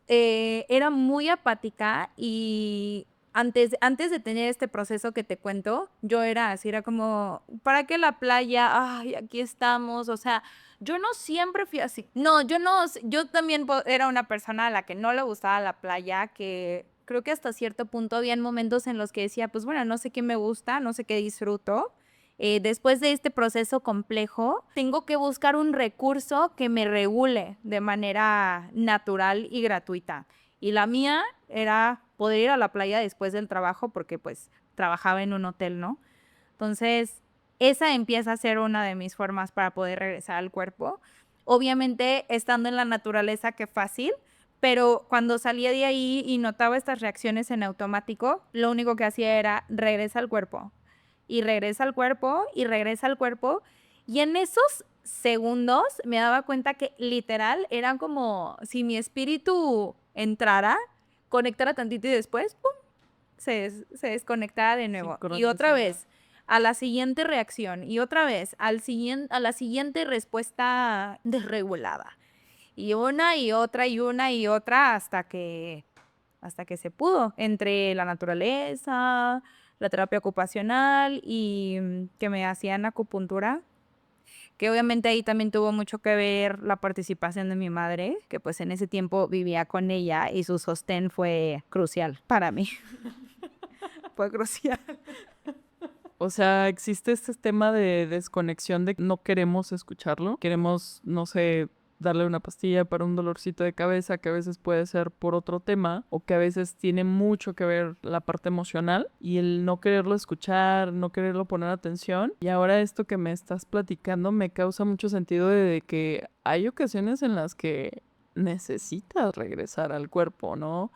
era muy apática y antes de tener este proceso que te cuento, yo era así, era como, ¿para qué la playa? Ay, aquí estamos, o sea, yo no siempre fui así. No, yo no, yo también era una persona a la que no le gustaba la playa, que creo que hasta cierto punto habían momentos en los que decía, pues bueno, no sé qué me gusta, no sé qué disfruto. Después de este proceso complejo, tengo que buscar un recurso que me regule de manera natural y gratuita. Y la mía era poder ir a la playa después del trabajo porque pues trabajaba en un hotel, ¿no? Entonces, esa empieza a ser una de mis formas para poder regresar al cuerpo. Obviamente, estando en la naturaleza, qué fácil, pero cuando salía de ahí y notaba estas reacciones en automático, lo único que hacía era regresa al cuerpo y regresa al cuerpo y regresa al cuerpo. Y en esos segundos me daba cuenta que literal eran como si mi espíritu entrara, conectara tantito y después, ¡pum!, se desconectaba de nuevo. Y otra Sincronizada. vez a la siguiente reacción y otra vez a la siguiente respuesta desregulada. Y una y otra hasta que se pudo, entre la naturaleza, la terapia ocupacional y que me hacían acupuntura, que obviamente ahí también tuvo mucho que ver la participación de mi madre, que pues en ese tiempo vivía con ella y su sostén fue crucial para mí. Fue crucial. O sea, existe este tema de desconexión de que no queremos escucharlo. Queremos, no sé, darle una pastilla para un dolorcito de cabeza que a veces puede ser por otro tema o que a veces tiene mucho que ver la parte emocional y el no quererlo escuchar, no quererlo poner atención. Y ahora esto que me estás platicando me causa mucho sentido de que hay ocasiones en las que necesitas regresar al cuerpo, ¿no?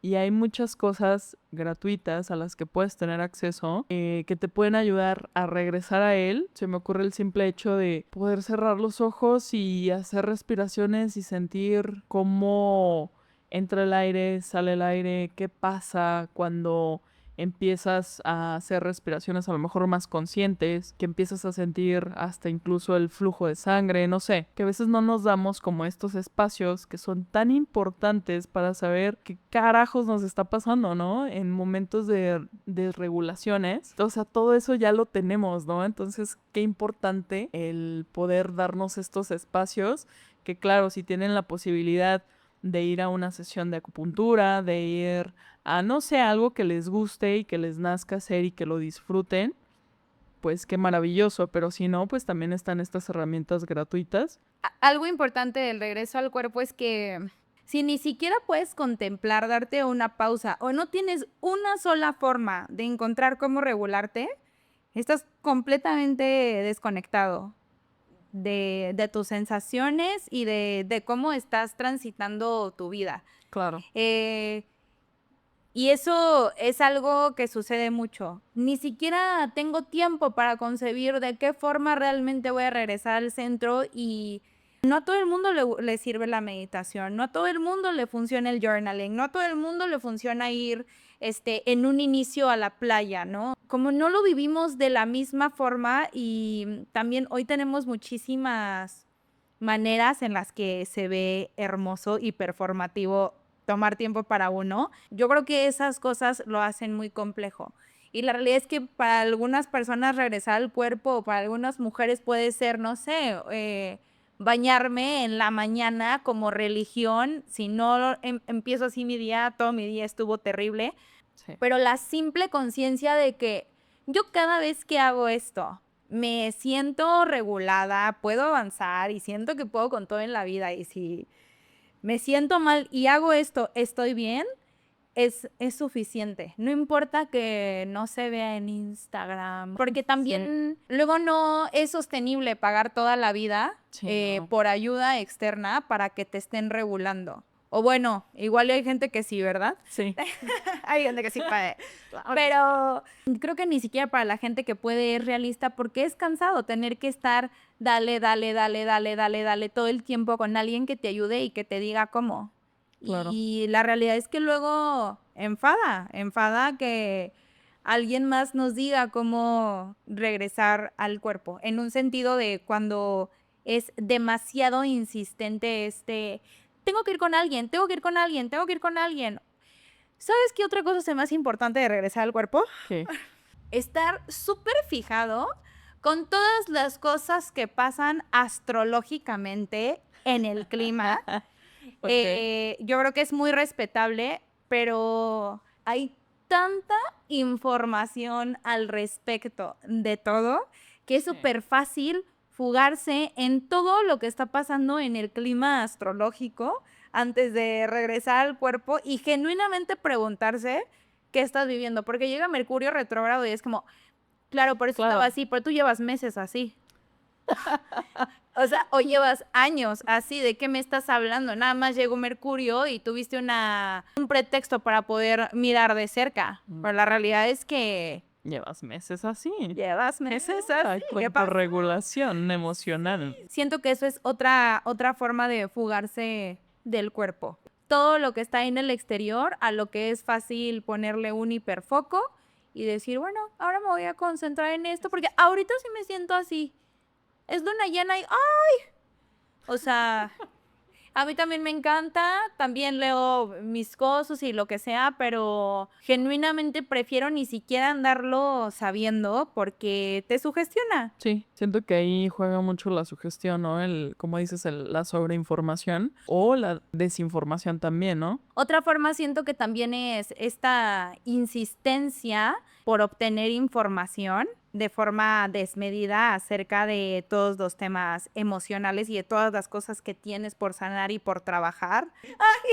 Y hay muchas cosas gratuitas a las que puedes tener acceso que te pueden ayudar a regresar a él. Se me ocurre el simple hecho de poder cerrar los ojos y hacer respiraciones y sentir cómo entra el aire, sale el aire, qué pasa cuando empiezas a hacer respiraciones a lo mejor más conscientes, que empiezas a sentir hasta incluso el flujo de sangre, no sé, que a veces no nos damos como estos espacios que son tan importantes para saber qué carajos nos está pasando, ¿no? En momentos de desregulaciones. O sea, todo eso ya lo tenemos, ¿no? Entonces, qué importante el poder darnos estos espacios que, claro, si tienen la posibilidad de ir a una sesión de acupuntura, de ir a, no sé, algo que les guste y que les nazca hacer y que lo disfruten, pues qué maravilloso, pero si no, pues también están estas herramientas gratuitas. Algo importante del regreso al cuerpo es que si ni siquiera puedes contemplar, darte una pausa o no tienes una sola forma de encontrar cómo regularte, estás completamente desconectado de tus sensaciones y de cómo estás transitando tu vida. Claro. Eh, Y eso es algo que sucede mucho. Ni siquiera tengo tiempo para concebir de qué forma realmente voy a regresar al centro y no a todo el mundo le sirve la meditación, no a todo el mundo le funciona el journaling, no a todo el mundo le funciona ir en un inicio a la playa, ¿no? Como no lo vivimos de la misma forma y también hoy tenemos muchísimas maneras en las que se ve hermoso y performativo tomar tiempo para uno, yo creo que esas cosas lo hacen muy complejo. Y la realidad es que para algunas personas regresar al cuerpo o para algunas mujeres puede ser, no sé, bañarme en la mañana como religión. Si no empiezo así mi día, todo mi día estuvo terrible. Sí. Pero la simple conciencia de que yo cada vez que hago esto me siento regulada, puedo avanzar y siento que puedo con todo en la vida. Y si me siento mal y hago esto, estoy bien, es suficiente. No importa que no se vea en Instagram, porque también luego no es sostenible pagar toda la vida Sí, no. por ayuda externa para que te estén regulando. O bueno, igual hay gente que sí, ¿verdad? Sí. Hay gente que sí puede. Pero creo que ni siquiera para la gente que puede es realista porque es cansado tener que estar dale, dale, dale, dale, dale, dale todo el tiempo con alguien que te ayude y que te diga cómo. Claro. Y la realidad es que luego enfada que alguien más nos diga cómo regresar al cuerpo, en un sentido de cuando es demasiado insistente tengo que ir con alguien, tengo que ir con alguien, tengo que ir con alguien. ¿Sabes qué otra cosa es más importante de regresar al cuerpo? ¿Qué? Estar súper fijado con todas las cosas que pasan astrológicamente en el clima. Ok. Yo creo que es muy respetable, pero hay tanta información al respecto de todo que es Sí. súper fácil fugarse en todo lo que está pasando en el clima astrológico antes de regresar al cuerpo y genuinamente preguntarse qué estás viviendo, porque llega Mercurio retrógrado y es como, claro, por eso Claro. estaba así, pero tú llevas meses así. O sea, o llevas años así, ¿de qué me estás hablando? Nada más llegó Mercurio y tuviste un pretexto para poder mirar de cerca. Pero la realidad es que Llevas meses así. llevas meses así. Hay ¿Qué pasa? regulación emocional. Siento que eso es otra forma de fugarse del cuerpo. Todo lo que está en el exterior, a lo que es fácil ponerle un hiperfoco y decir, bueno, ahora me voy a concentrar en esto, porque ahorita sí me siento así. Es luna llena y ¡ay! O sea, a mí también me encanta, también leo mis cosas y lo que sea, pero genuinamente prefiero ni siquiera andarlo sabiendo porque te sugestiona. Sí, siento que ahí juega mucho la sugestión, ¿no? Como dices, la sobreinformación o la desinformación también, ¿no? Otra forma siento que también es esta insistencia por obtener información de forma desmedida acerca de todos los temas emocionales y de todas las cosas que tienes por sanar y por trabajar.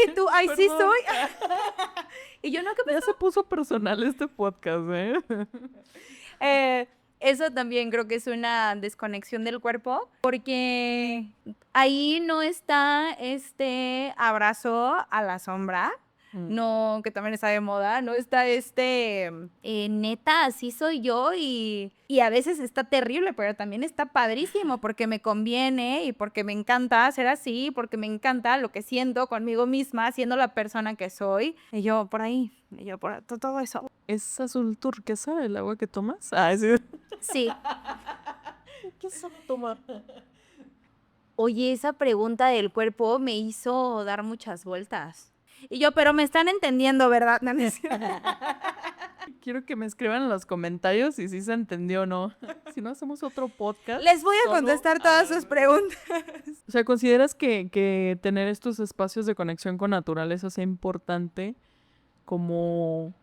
Y tú, ay, sí Perdón. soy. Y yo no, ¿qué Ya se puso personal este podcast, ¿eh? Eso también creo que es una desconexión del cuerpo, porque ahí no está este abrazo a la sombra, no, que también está de moda, no está neta, así soy yo y a veces está terrible, pero también está padrísimo porque me conviene y porque me encanta ser así, porque me encanta lo que siento conmigo misma, siendo la persona que soy. Y yo por ahí, todo eso. ¿Es azul turquesa el agua que tomas? Ah, sí. Sí. ¿Qué se toma? Oye, esa pregunta del cuerpo me hizo dar muchas vueltas. Y yo, pero me están entendiendo, ¿verdad? No, no es cierto. Quiero que me escriban en los comentarios si sí se entendió o no. Si no, hacemos otro podcast. Les voy a solo contestar todas sus preguntas. O sea, ¿consideras que tener estos espacios de conexión con naturaleza es importante como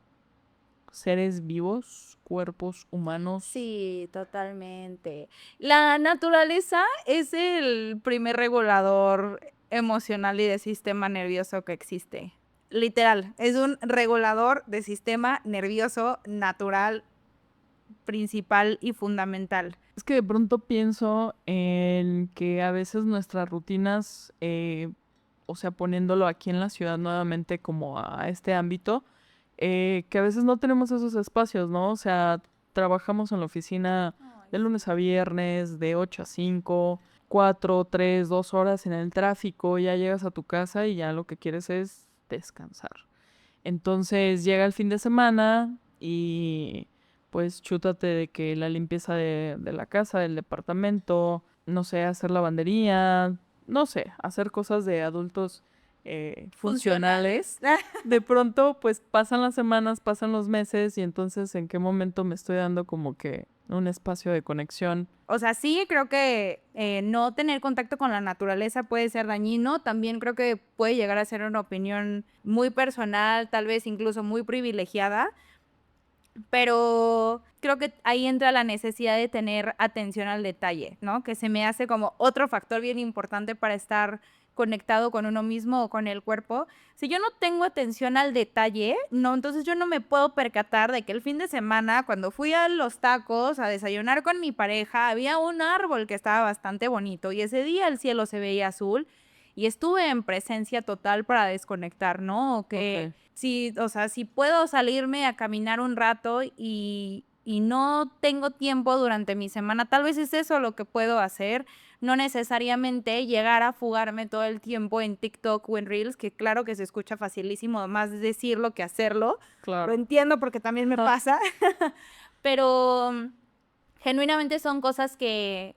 seres vivos, cuerpos humanos? Sí, totalmente. La naturaleza es el primer regulador emocional y de sistema nervioso que existe. Literal, es un regulador de sistema nervioso natural, principal y fundamental. Es que de pronto pienso en que a veces nuestras rutinas, o sea, poniéndolo aquí en la ciudad nuevamente como a este ámbito, que a veces no tenemos esos espacios, ¿no? O sea, trabajamos en la oficina de lunes a viernes, de 8 a 5, 4, 3, 2 horas en el tráfico, ya llegas a tu casa y ya lo que quieres es descansar. Entonces llega el fin de semana y pues chútate de que la limpieza de la casa, del departamento, no sé, hacer lavandería, no sé, hacer cosas de adultos funcionales. De pronto pues pasan las semanas, pasan los meses y entonces en qué momento me estoy dando como que un espacio de conexión. O sea, sí, creo que no tener contacto con la naturaleza puede ser dañino. También creo que puede llegar a ser una opinión muy personal, tal vez incluso muy privilegiada. Pero creo que ahí entra la necesidad de tener atención al detalle, ¿no? Que se me hace como otro factor bien importante para estar conectado con uno mismo o con el cuerpo. Si yo no tengo atención al detalle, no, entonces yo no me puedo percatar de que el fin de semana, cuando fui a los tacos a desayunar con mi pareja, había un árbol que estaba bastante bonito y ese día el cielo se veía azul y estuve en presencia total para desconectar, ¿no? O que Ok. sí, o sea, si puedo salirme a caminar un rato y no tengo tiempo durante mi semana, tal vez es eso lo que puedo hacer, no necesariamente llegar a fugarme todo el tiempo en TikTok o en Reels, que claro que se escucha facilísimo más decirlo que hacerlo, lo Claro. entiendo porque también me pasa, pero genuinamente son cosas que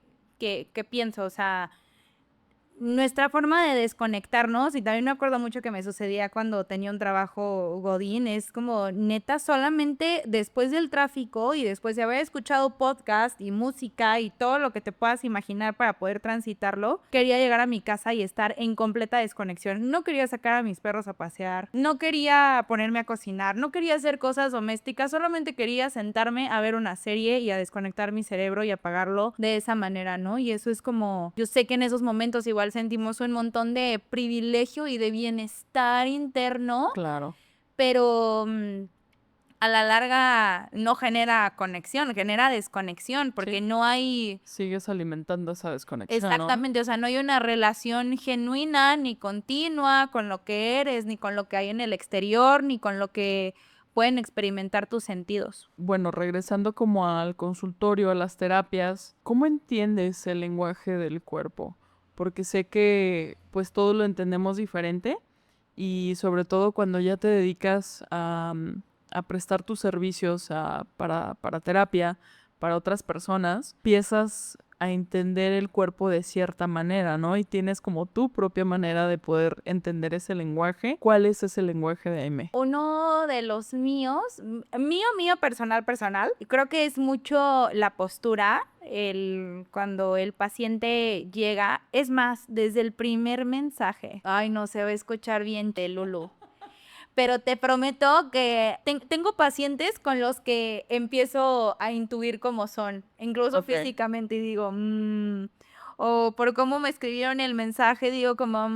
pienso, o sea, nuestra forma de desconectarnos, y también me acuerdo mucho que me sucedía cuando tenía un trabajo godín, es como neta solamente después del tráfico y después de haber escuchado podcast y música y todo lo que te puedas imaginar para poder transitarlo, quería llegar a mi casa y estar en completa desconexión. No quería sacar a mis perros a pasear, no quería ponerme a cocinar, no quería hacer cosas domésticas, solamente quería sentarme a ver una serie y a desconectar mi cerebro y apagarlo de esa manera, ¿no? Y eso es como, yo sé que en esos momentos igual sentimos un montón de privilegio y de bienestar interno, Claro. pero a la larga no genera conexión, genera desconexión, porque Sí. no hay, Sigues alimentando esa desconexión, ¿no? exactamente, o sea, no hay una relación genuina ni continua con lo que eres, ni con lo que hay en el exterior, ni con lo que pueden experimentar tus sentidos. Bueno, regresando como al consultorio, a las terapias, ¿cómo entiendes el lenguaje del cuerpo? Porque sé que pues todo lo entendemos diferente y sobre todo cuando ya te dedicas a prestar tus servicios para terapia, para otras personas, empiezas a entender el cuerpo de cierta manera, ¿no? Y tienes como tu propia manera de poder entender ese lenguaje. ¿Cuál es ese lenguaje de M? Uno de los míos, mío personal, y creo que es mucho la postura, cuando el paciente llega, es más, desde el primer mensaje. Ay, no se va a escuchar bien, Lulu. Pero te prometo que tengo pacientes con los que empiezo a intuir cómo son, incluso Ok. físicamente, y digo, o por cómo me escribieron el mensaje, digo como,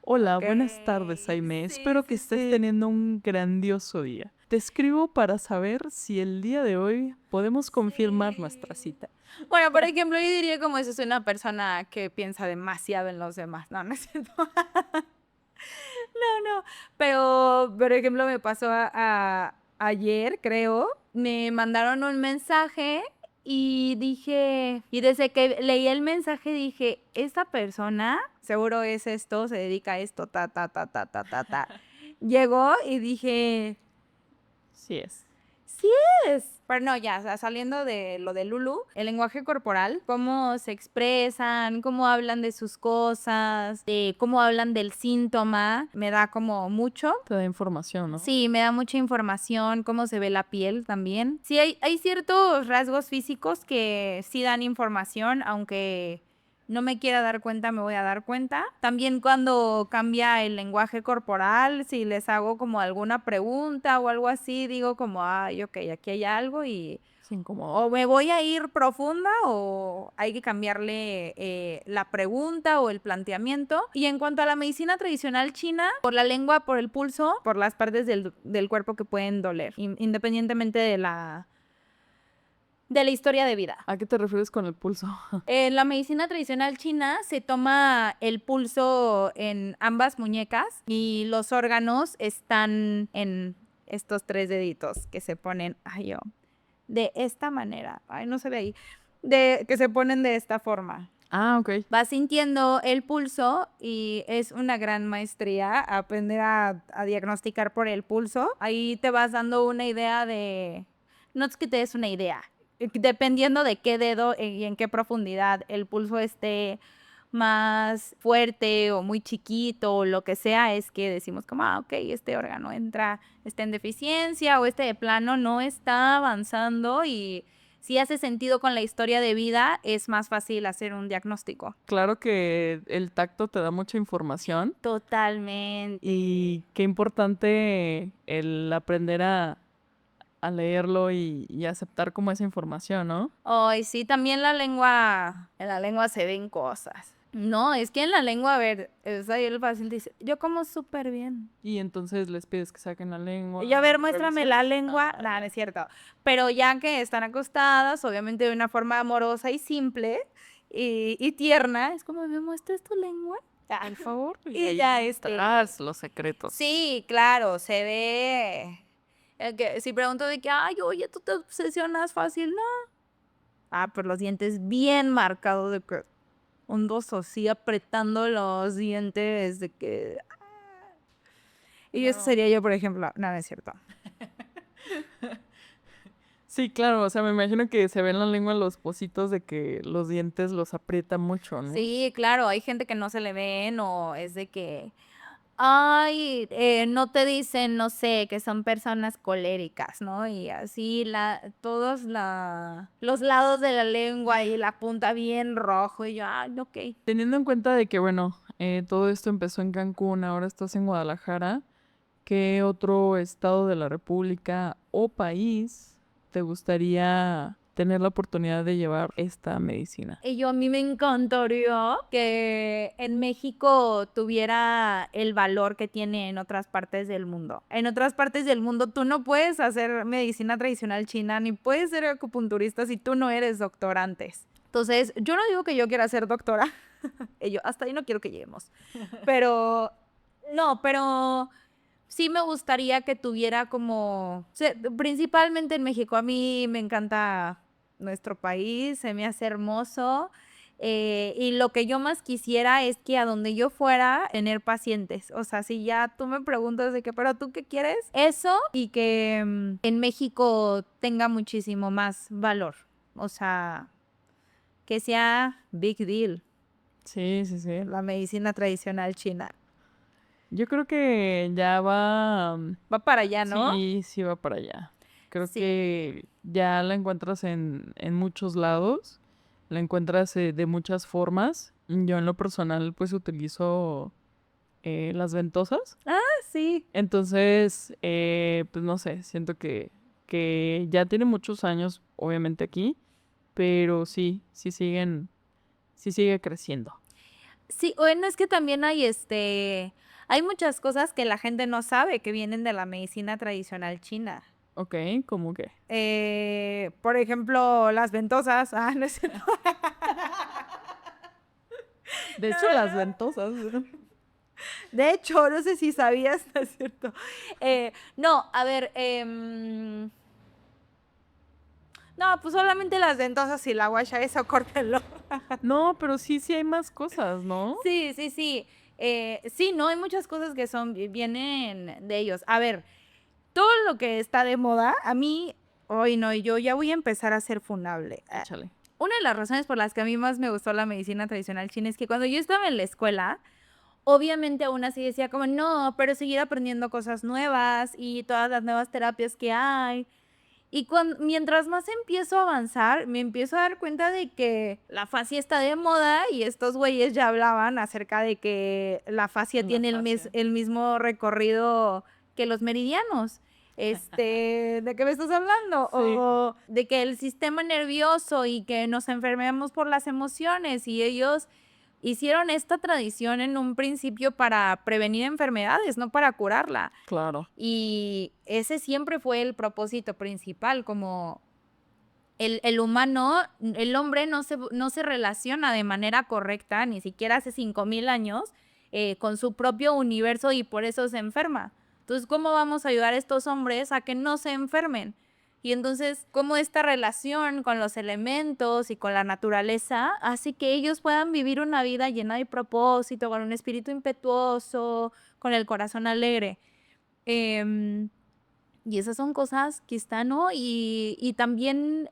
Hola, ok, buenas tardes, Aime. sí, Espero que sí, estés sí. teniendo un grandioso día. Te escribo para saber si el día de hoy podemos confirmar nuestra cita. Bueno, por ejemplo, yo diría como eso es una persona que piensa demasiado en los demás. No, no es cierto. No, pero, por ejemplo, me pasó ayer, creo, me mandaron un mensaje y dije, y desde que leí el mensaje dije, esta persona seguro es esto, se dedica a esto, ta, ta, ta, ta, ta, ta, ta. Llegó y dije, Sí es. sí es. Pero no, ya, o sea, saliendo de lo de Lulu, el lenguaje corporal, cómo se expresan, cómo hablan de sus cosas, de cómo hablan del síntoma, me da como mucho. Te da información, ¿no? Sí, me da mucha información, cómo se ve la piel también. Sí, hay ciertos rasgos físicos que sí dan información, aunque no me quiera dar cuenta, me voy a dar cuenta. También cuando cambia el lenguaje corporal, si les hago como alguna pregunta o algo así, digo como, ay, ok, aquí hay algo y Es incómodo. o me voy a ir profunda o hay que cambiarle la pregunta o el planteamiento. Y en cuanto a la medicina tradicional china, por la lengua, por el pulso, por las partes del cuerpo que pueden doler, independientemente de la historia de vida. ¿A qué te refieres con el pulso? En la medicina tradicional china se toma el pulso en ambas muñecas y los órganos están estos 3 deditos que se ponen, ay, yo, de esta manera, ay, no se ve ahí, que se ponen de esta forma. Ah, ok. Vas sintiendo el pulso y es una gran maestría aprender a diagnosticar por el pulso. Ahí te vas dando una idea no es que te des una idea, dependiendo de qué dedo y en qué profundidad el pulso esté más fuerte o muy chiquito o lo que sea, es que decimos como, ok, este órgano está en deficiencia o este de plano no está avanzando, y si hace sentido con la historia de vida, es más fácil hacer un diagnóstico. Claro que el tacto te da mucha información Totalmente. y qué importante el aprender a leerlo y aceptar como esa información, ¿no? Ay, sí, también en la lengua se ven cosas. No, es que en la lengua, a ver, es ahí el paciente dice, yo como súper bien. Y entonces les pides que saquen la lengua. Y a ver, muéstrame ¿revisas? la lengua. Nada, no es cierto. Pero ya que están acostadas, obviamente de una forma amorosa y simple y tierna, es como, ¿me muestras tu lengua? Por favor. Y ahí ya, tras los secretos. sí, claro, se ve. Si pregunto de que, ay, oye, tú te obsesionas fácil, no. Ah, pero los dientes bien marcados, de que hondos así, apretando los dientes, de que. Y eso No. sería yo, por ejemplo. No, no es cierto. Sí, claro, o sea, me imagino que se ven en la lengua los pocitos de que los dientes los aprieta mucho, ¿no? Sí, claro, hay gente que no se le ven o es de que, ay, no te dicen, no sé, que son personas coléricas, ¿no? Y así los lados de la lengua y la punta bien rojo y yo, ay, ok. Teniendo en cuenta de que, bueno, todo esto empezó en Cancún, ahora estás en Guadalajara, ¿qué otro estado de la República o país te gustaría tener la oportunidad de llevar esta medicina? Y a mí me encantaría que en México tuviera el valor que tiene en otras partes del mundo. En otras partes del mundo tú no puedes hacer medicina tradicional china ni puedes ser acupunturista si tú no eres doctor antes. Entonces, yo no digo que yo quiera ser doctora. Y yo hasta ahí no quiero que lleguemos. Pero, no, pero sí me gustaría que tuviera como, principalmente en México, a mí me encanta nuestro país, se me hace hermoso, y lo que yo más quisiera es que a donde yo fuera, tener pacientes. O sea, si ya tú me preguntas de qué, pero ¿tú qué quieres? Eso, y que en México tenga muchísimo más valor. O sea, que sea big deal Sí, sí, sí. la medicina tradicional china. Yo creo que ya va. Va para allá, ¿no? Sí, sí va para allá. Creo Sí. que ya la encuentras en muchos lados, la encuentras de muchas formas. Yo en lo personal pues utilizo las ventosas. Sí. Entonces, pues no sé, siento que ya tiene muchos años obviamente aquí, pero sí sigue creciendo. Sí, bueno, es que también hay muchas cosas que la gente no sabe que vienen de la medicina tradicional china. Ok, ¿cómo que? Por ejemplo, las ventosas. Ah, no es cierto. De hecho, las ventosas. De hecho, no sé si sabías, ¿no es cierto? No, a ver, no, pues solamente las ventosas y la guacha, eso córtenlo. No, pero sí hay más cosas, ¿no? Sí, sí, sí. Sí, no, hay muchas cosas que vienen de ellos. A ver, todo lo que está de moda, a mí, hoy no, yo ya voy a empezar a ser funable. Échale. Una de las razones por las que a mí más me gustó la medicina tradicional china es que cuando yo estaba en la escuela, obviamente aún así decía como, no, pero seguir aprendiendo cosas nuevas y todas las nuevas terapias que hay. Y mientras más empiezo a avanzar, me empiezo a dar cuenta de que la fascia está de moda y estos güeyes ya hablaban acerca de que la fascia La tiene fascia. el mismo recorrido que los meridianos. ¿De qué me estás hablando? Sí. O de que el sistema nervioso y que nos enfermemos por las emociones, y ellos hicieron esta tradición en un principio para prevenir enfermedades, no para curarla. Claro. Y ese siempre fue el propósito principal, como el humano, el hombre no se relaciona de manera correcta, ni siquiera hace 5,000 años, con su propio universo, y por eso se enferma. Entonces, ¿cómo vamos a ayudar a estos hombres a que no se enfermen? Y entonces, ¿cómo esta relación con los elementos y con la naturaleza hace que ellos puedan vivir una vida llena de propósito, con un espíritu impetuoso, con el corazón alegre? Em, y esas son cosas que están, ¿no? Y también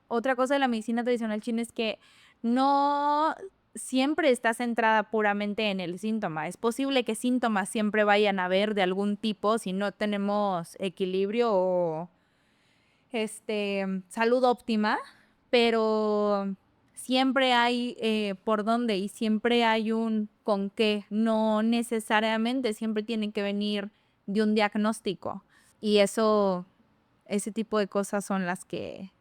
otra cosa de la medicina tradicional china es que no siempre está centrada puramente en el síntoma. Es posible que síntomas siempre vayan a haber de algún tipo si no tenemos equilibrio o salud óptima, pero siempre hay por dónde y siempre hay un con qué. No necesariamente siempre tienen que venir de un diagnóstico. Y ese tipo de cosas son las que,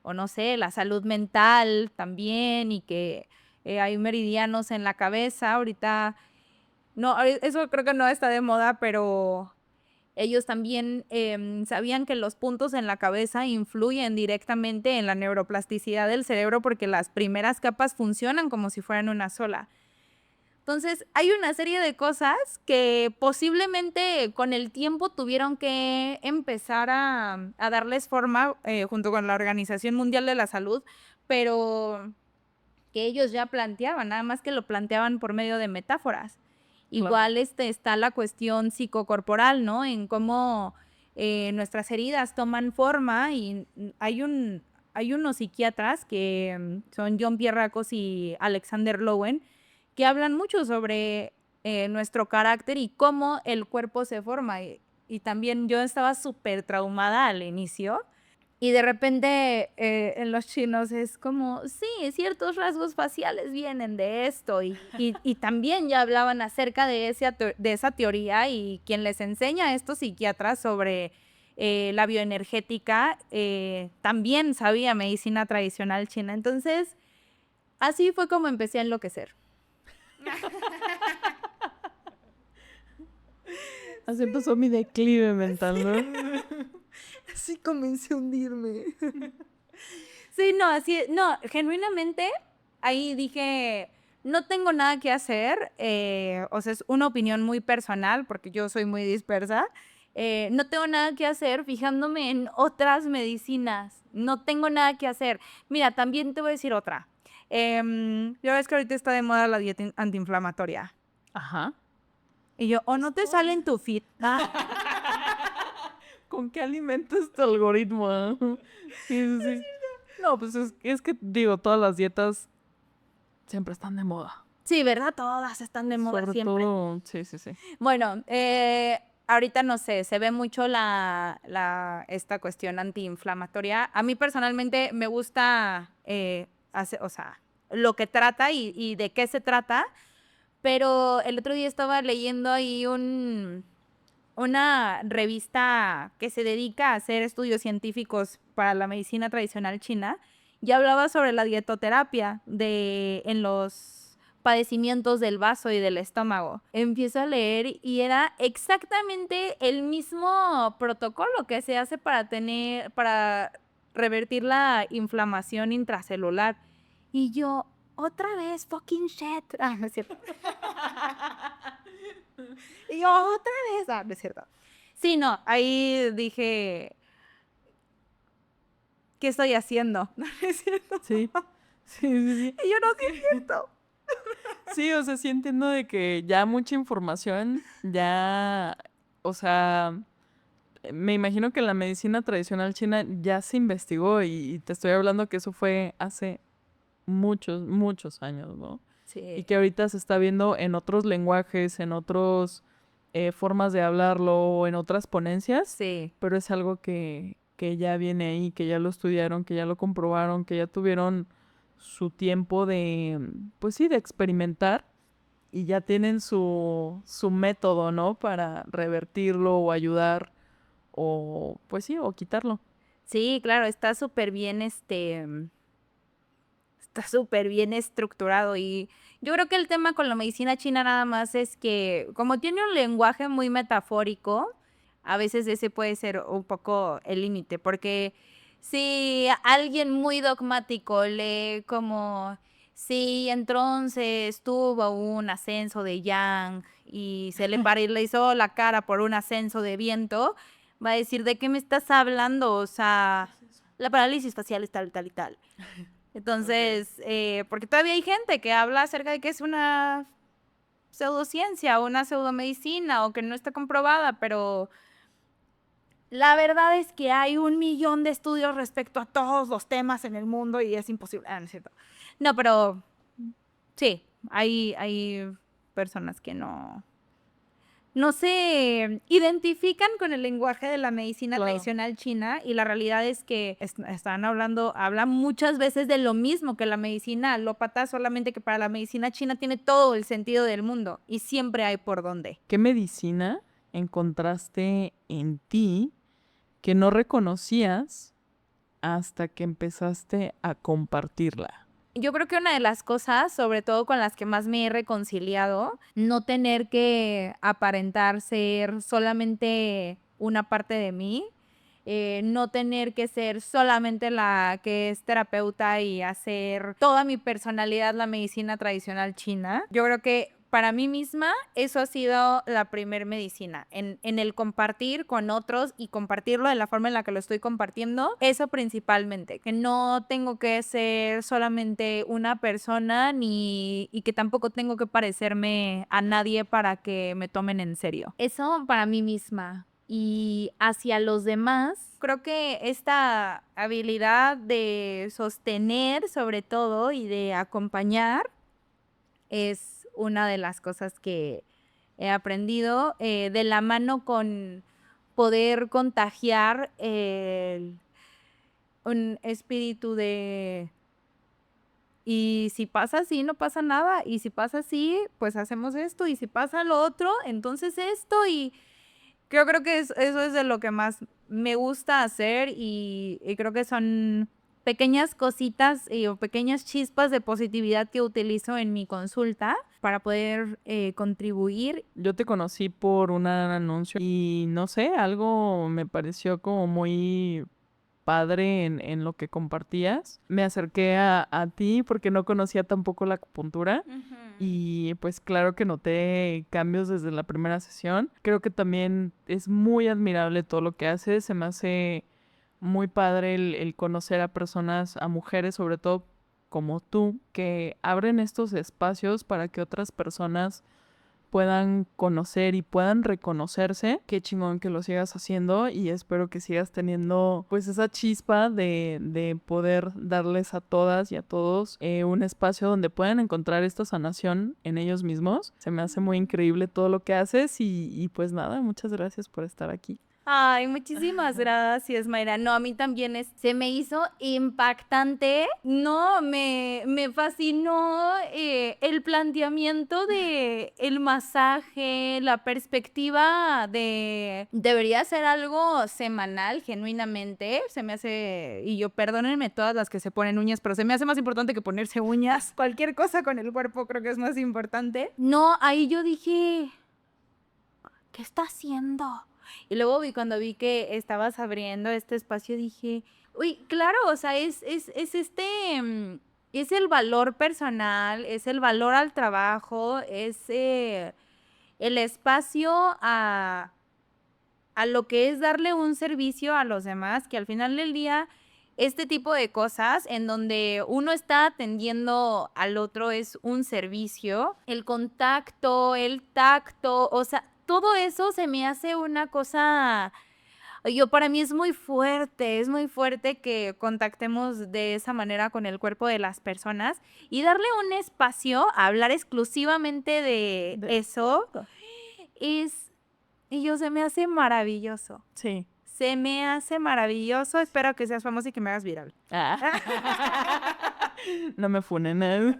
o no sé, la salud mental también y que hay meridianos en la cabeza. Ahorita, no, eso creo que no está de moda, pero ellos también sabían que los puntos en la cabeza influyen directamente en la neuroplasticidad del cerebro porque las primeras capas funcionan como si fueran una sola. Entonces, hay una serie de cosas que posiblemente con el tiempo tuvieron que empezar a darles forma junto con la Organización Mundial de la Salud, pero que ellos ya planteaban, nada más que lo planteaban por medio de metáforas. Claro. Igual está la cuestión psicocorporal, ¿no? En cómo nuestras heridas toman forma y hay unos psiquiatras que son John Pierracos y Alexander Lowen, que hablan mucho sobre nuestro carácter y cómo el cuerpo se forma. Y también yo estaba súper traumada al inicio. Y de repente en los chinos es como, sí, ciertos rasgos faciales vienen de esto. Y también ya hablaban acerca de esa teoría y quien les enseña a estos psiquiatras sobre la bioenergética también sabía medicina tradicional china. Entonces, así fue como empecé a enloquecer. Así empezó mi declive mental, ¿no? Así comencé a hundirme. Sí, no, no, genuinamente ahí dije, no tengo nada que hacer, o sea, es una opinión muy personal porque yo soy muy dispersa, no tengo nada que hacer fijándome en otras medicinas, no tengo nada que hacer. Mira, también te voy a decir otra. Ya ves que ahorita está de moda la dieta antiinflamatoria. Ajá. Y yo, o no te sale en tu feed. ¿Con qué alimentas tu algoritmo? ah? Sí, sí, sí. No, pues es que digo, todas las dietas siempre están de moda. Sí, ¿verdad? Todas están de moda Sobre siempre. todo, sí, sí, sí. Bueno, ahorita no sé, se ve mucho esta cuestión antiinflamatoria. A mí personalmente me gusta, o sea, lo que trata y de qué se trata, pero el otro día estaba leyendo ahí una revista que se dedica a hacer estudios científicos para la medicina tradicional china y hablaba sobre la dietoterapia en los padecimientos del vaso y del estómago. Empiezo a leer y era exactamente el mismo protocolo que se hace para revertir la inflamación intracelular. Y yo, otra vez, fucking shit. Ah, no es cierto. Y yo, otra vez. Ah, no es cierto. Sí, no, ahí dije, ¿qué estoy haciendo? No, no es cierto. Sí, sí, sí, sí. Y yo, no, sí es cierto. Sí, o sea, sí entiendo de que ya mucha información, ya, o sea, me imagino que la medicina tradicional china ya se investigó y te estoy hablando que eso fue hace muchos, muchos años, ¿no? Sí. Y que ahorita se está viendo en otros lenguajes, en otras formas de hablarlo o en otras ponencias, Sí. pero es algo que ya viene ahí, que ya lo estudiaron, que ya lo comprobaron, que ya tuvieron su tiempo de, pues sí, de experimentar y ya tienen su método, ¿no? Para revertirlo o ayudar o, pues sí, o quitarlo. Sí, claro, está súper bien, está súper bien estructurado y yo creo que el tema con la medicina china nada más es que como tiene un lenguaje muy metafórico, a veces ese puede ser un poco el límite, porque si alguien muy dogmático lee como si entonces tuvo un ascenso de yang y se le paralizó la cara por un ascenso de viento, va a decir, ¿de qué me estás hablando? O sea, la parálisis facial es tal, tal y tal. Entonces, porque todavía hay gente que habla acerca de que es una pseudociencia o una pseudomedicina o que no está comprobada, pero la verdad es que hay 1 millón de estudios respecto a todos los temas en el mundo y es imposible. No es cierto. No, pero sí, hay personas que no se identifican con el lenguaje de la medicina Claro. tradicional china y la realidad es que hablan muchas veces de lo mismo que la medicina alópata, solamente que para la medicina china tiene todo el sentido del mundo y siempre hay por dónde. ¿Qué medicina encontraste en ti que no reconocías hasta que empezaste a compartirla? Yo creo que una de las cosas, sobre todo con las que más me he reconciliado, no tener que aparentar ser solamente una parte de mí, no tener que ser solamente la que es terapeuta y hacer toda mi personalidad la medicina tradicional china. Yo creo que para mí misma eso ha sido la primer medicina, en el compartir con otros y compartirlo de la forma en la que lo estoy compartiendo, eso principalmente, que no tengo que ser solamente una persona y que tampoco tengo que parecerme a nadie para que me tomen en serio. Eso para mí misma. Y hacia los demás, creo que esta habilidad de sostener sobre todo y de acompañar es una de las cosas que he aprendido de la mano con poder contagiar un espíritu de y si pasa así, no pasa nada, y si pasa así, pues hacemos esto, y si pasa lo otro, entonces esto, y creo que eso es de lo que más me gusta hacer y creo que son pequeñas cositas o pequeñas chispas de positividad que utilizo en mi consulta para poder contribuir. Yo te conocí por un anuncio y no sé, algo me pareció como muy padre en lo que compartías. Me acerqué a ti porque no conocía tampoco la acupuntura y pues claro que noté cambios desde la primera sesión. Creo que también es muy admirable todo lo que haces. Se me hace muy padre el conocer a personas, a mujeres sobre todo como tú, que abren estos espacios para que otras personas puedan conocer y puedan reconocerse. Qué chingón que lo sigas haciendo y espero que sigas teniendo pues esa chispa de poder darles a todas y a todos un espacio donde puedan encontrar esta sanación en ellos mismos. Se me hace muy increíble todo lo que haces y pues nada, muchas gracias por estar aquí. Ay, muchísimas gracias, Mayra. No, a mí también se me hizo impactante. No, me fascinó el planteamiento de el masaje, la perspectiva de debería ser algo semanal, genuinamente. Se me hace, y yo perdónenme todas las que se ponen uñas, pero se me hace más importante que ponerse uñas. Cualquier cosa con el cuerpo creo que es más importante. No, ahí yo dije, ¿qué está haciendo? Y luego cuando vi que estabas abriendo este espacio, dije, uy, claro, o sea, es es el valor personal, es el valor al trabajo, es el espacio a lo que es darle un servicio a los demás, que al final del día, este tipo de cosas en donde uno está atendiendo al otro es un servicio, el contacto, el tacto, o sea, todo eso se me hace una cosa, para mí es muy fuerte que contactemos de esa manera con el cuerpo de las personas y darle un espacio a hablar exclusivamente de eso es, se me hace maravilloso. Sí. Se me hace maravilloso. Espero que seas famoso y que me hagas viral. No me funen.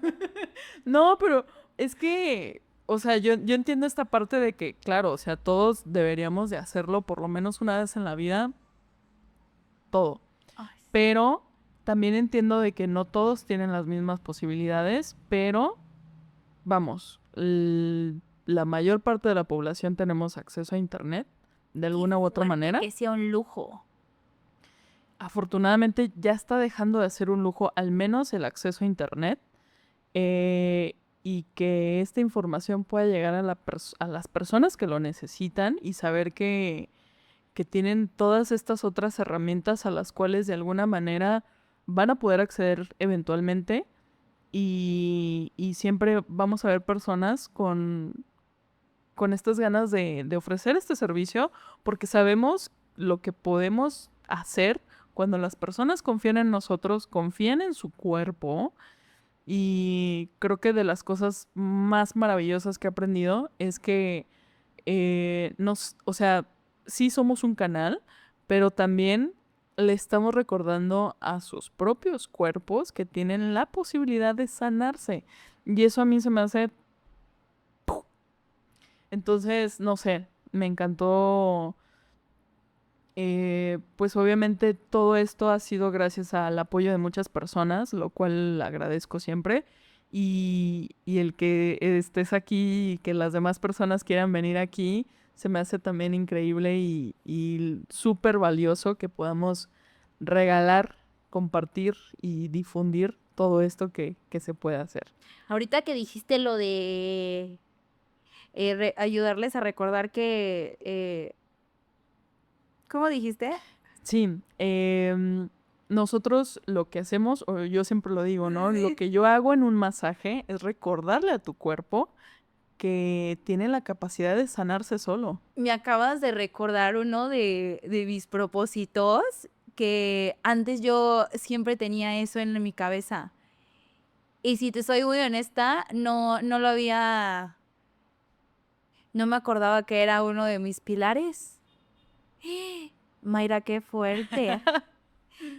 No, pero es que, o sea, yo entiendo esta parte de que, claro, o sea, todos deberíamos de hacerlo por lo menos una vez en la vida. Todo. Ay, Pero también entiendo de que no todos tienen las mismas posibilidades, pero vamos, la mayor parte de la población tenemos acceso a internet de alguna u otra manera. que sea un lujo. Afortunadamente ya está dejando de ser un lujo, al menos el acceso a internet. y que esta información pueda llegar a las personas que lo necesitan y saber que tienen todas estas otras herramientas a las cuales de alguna manera van a poder acceder eventualmente y siempre vamos a ver personas con estas ganas de ofrecer este servicio porque sabemos lo que podemos hacer cuando las personas confían en nosotros, confían en su cuerpo. Y creo que de las cosas más maravillosas que he aprendido es que o sea, sí somos un canal, pero también le estamos recordando a sus propios cuerpos que tienen la posibilidad de sanarse. Y eso a mí se me hace... Entonces, no sé, me encantó. Pues obviamente todo esto ha sido gracias al apoyo de muchas personas, lo cual agradezco siempre. Y el que estés aquí y que las demás personas quieran venir aquí, se me hace también increíble y súper valioso que podamos regalar, compartir y difundir todo esto que se puede hacer. Ahorita que dijiste lo de ayudarles a recordar que... ¿cómo dijiste? Sí, nosotros lo que hacemos, o yo siempre lo digo, ¿no? Lo que yo hago en un masaje es recordarle a tu cuerpo que tiene la capacidad de sanarse solo. Me acabas de recordar uno de mis propósitos, que antes yo siempre tenía eso en mi cabeza. Y si te soy muy honesta, no lo había, no me acordaba que era uno de mis pilares. Mayra, qué fuerte.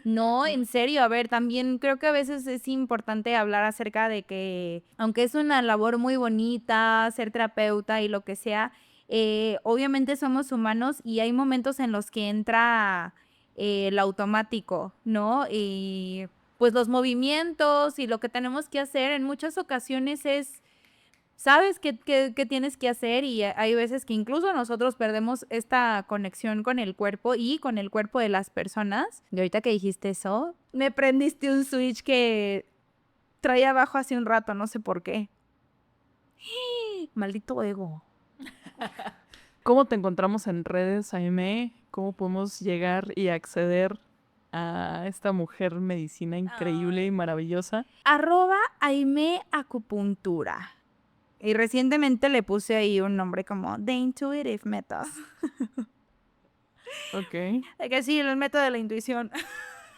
No, en serio, a ver, también creo que a veces es importante hablar acerca de que, aunque es una labor muy bonita, ser terapeuta y lo que sea, obviamente somos humanos y hay momentos en los que entra el automático, ¿no? Y pues los movimientos y lo que tenemos que hacer en muchas ocasiones es sabes qué tienes que hacer y hay veces que incluso nosotros perdemos esta conexión con el cuerpo y con el cuerpo de las personas. Y ahorita que dijiste eso, me prendiste un switch que traía abajo hace un rato, no sé por qué. Maldito ego. ¿Cómo te encontramos en redes, Aime? ¿Cómo podemos llegar y acceder a esta mujer medicina increíble y maravillosa? @Aime Acupuntura. Y recientemente le puse ahí un nombre como The Intuitive Method. Ok. Hay que sí, el método de la intuición.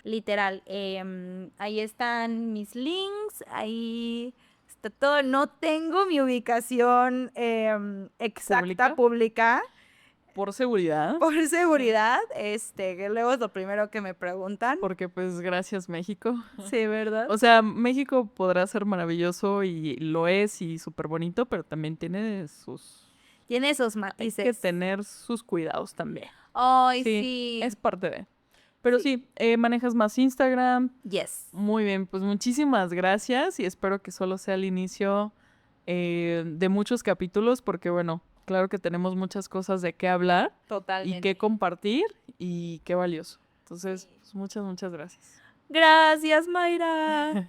Literal, ahí están mis links, ahí está todo. No tengo mi ubicación exacta, pública, Por seguridad. por seguridad, que luego es lo primero que me preguntan. Porque pues gracias México. Sí, ¿verdad? O sea, México podrá ser maravilloso y lo es y súper bonito, pero también tiene sus... Tiene esos Hay matices. que tener sus cuidados también. Ay, Sí, sí. es parte de... Pero sí, manejas más Instagram. Yes. Muy bien, pues muchísimas gracias y espero que solo sea el inicio de muchos capítulos porque bueno, claro que tenemos muchas cosas de qué hablar y Totalmente. qué compartir y qué valioso. Entonces, pues, muchas gracias. Gracias, Mayra.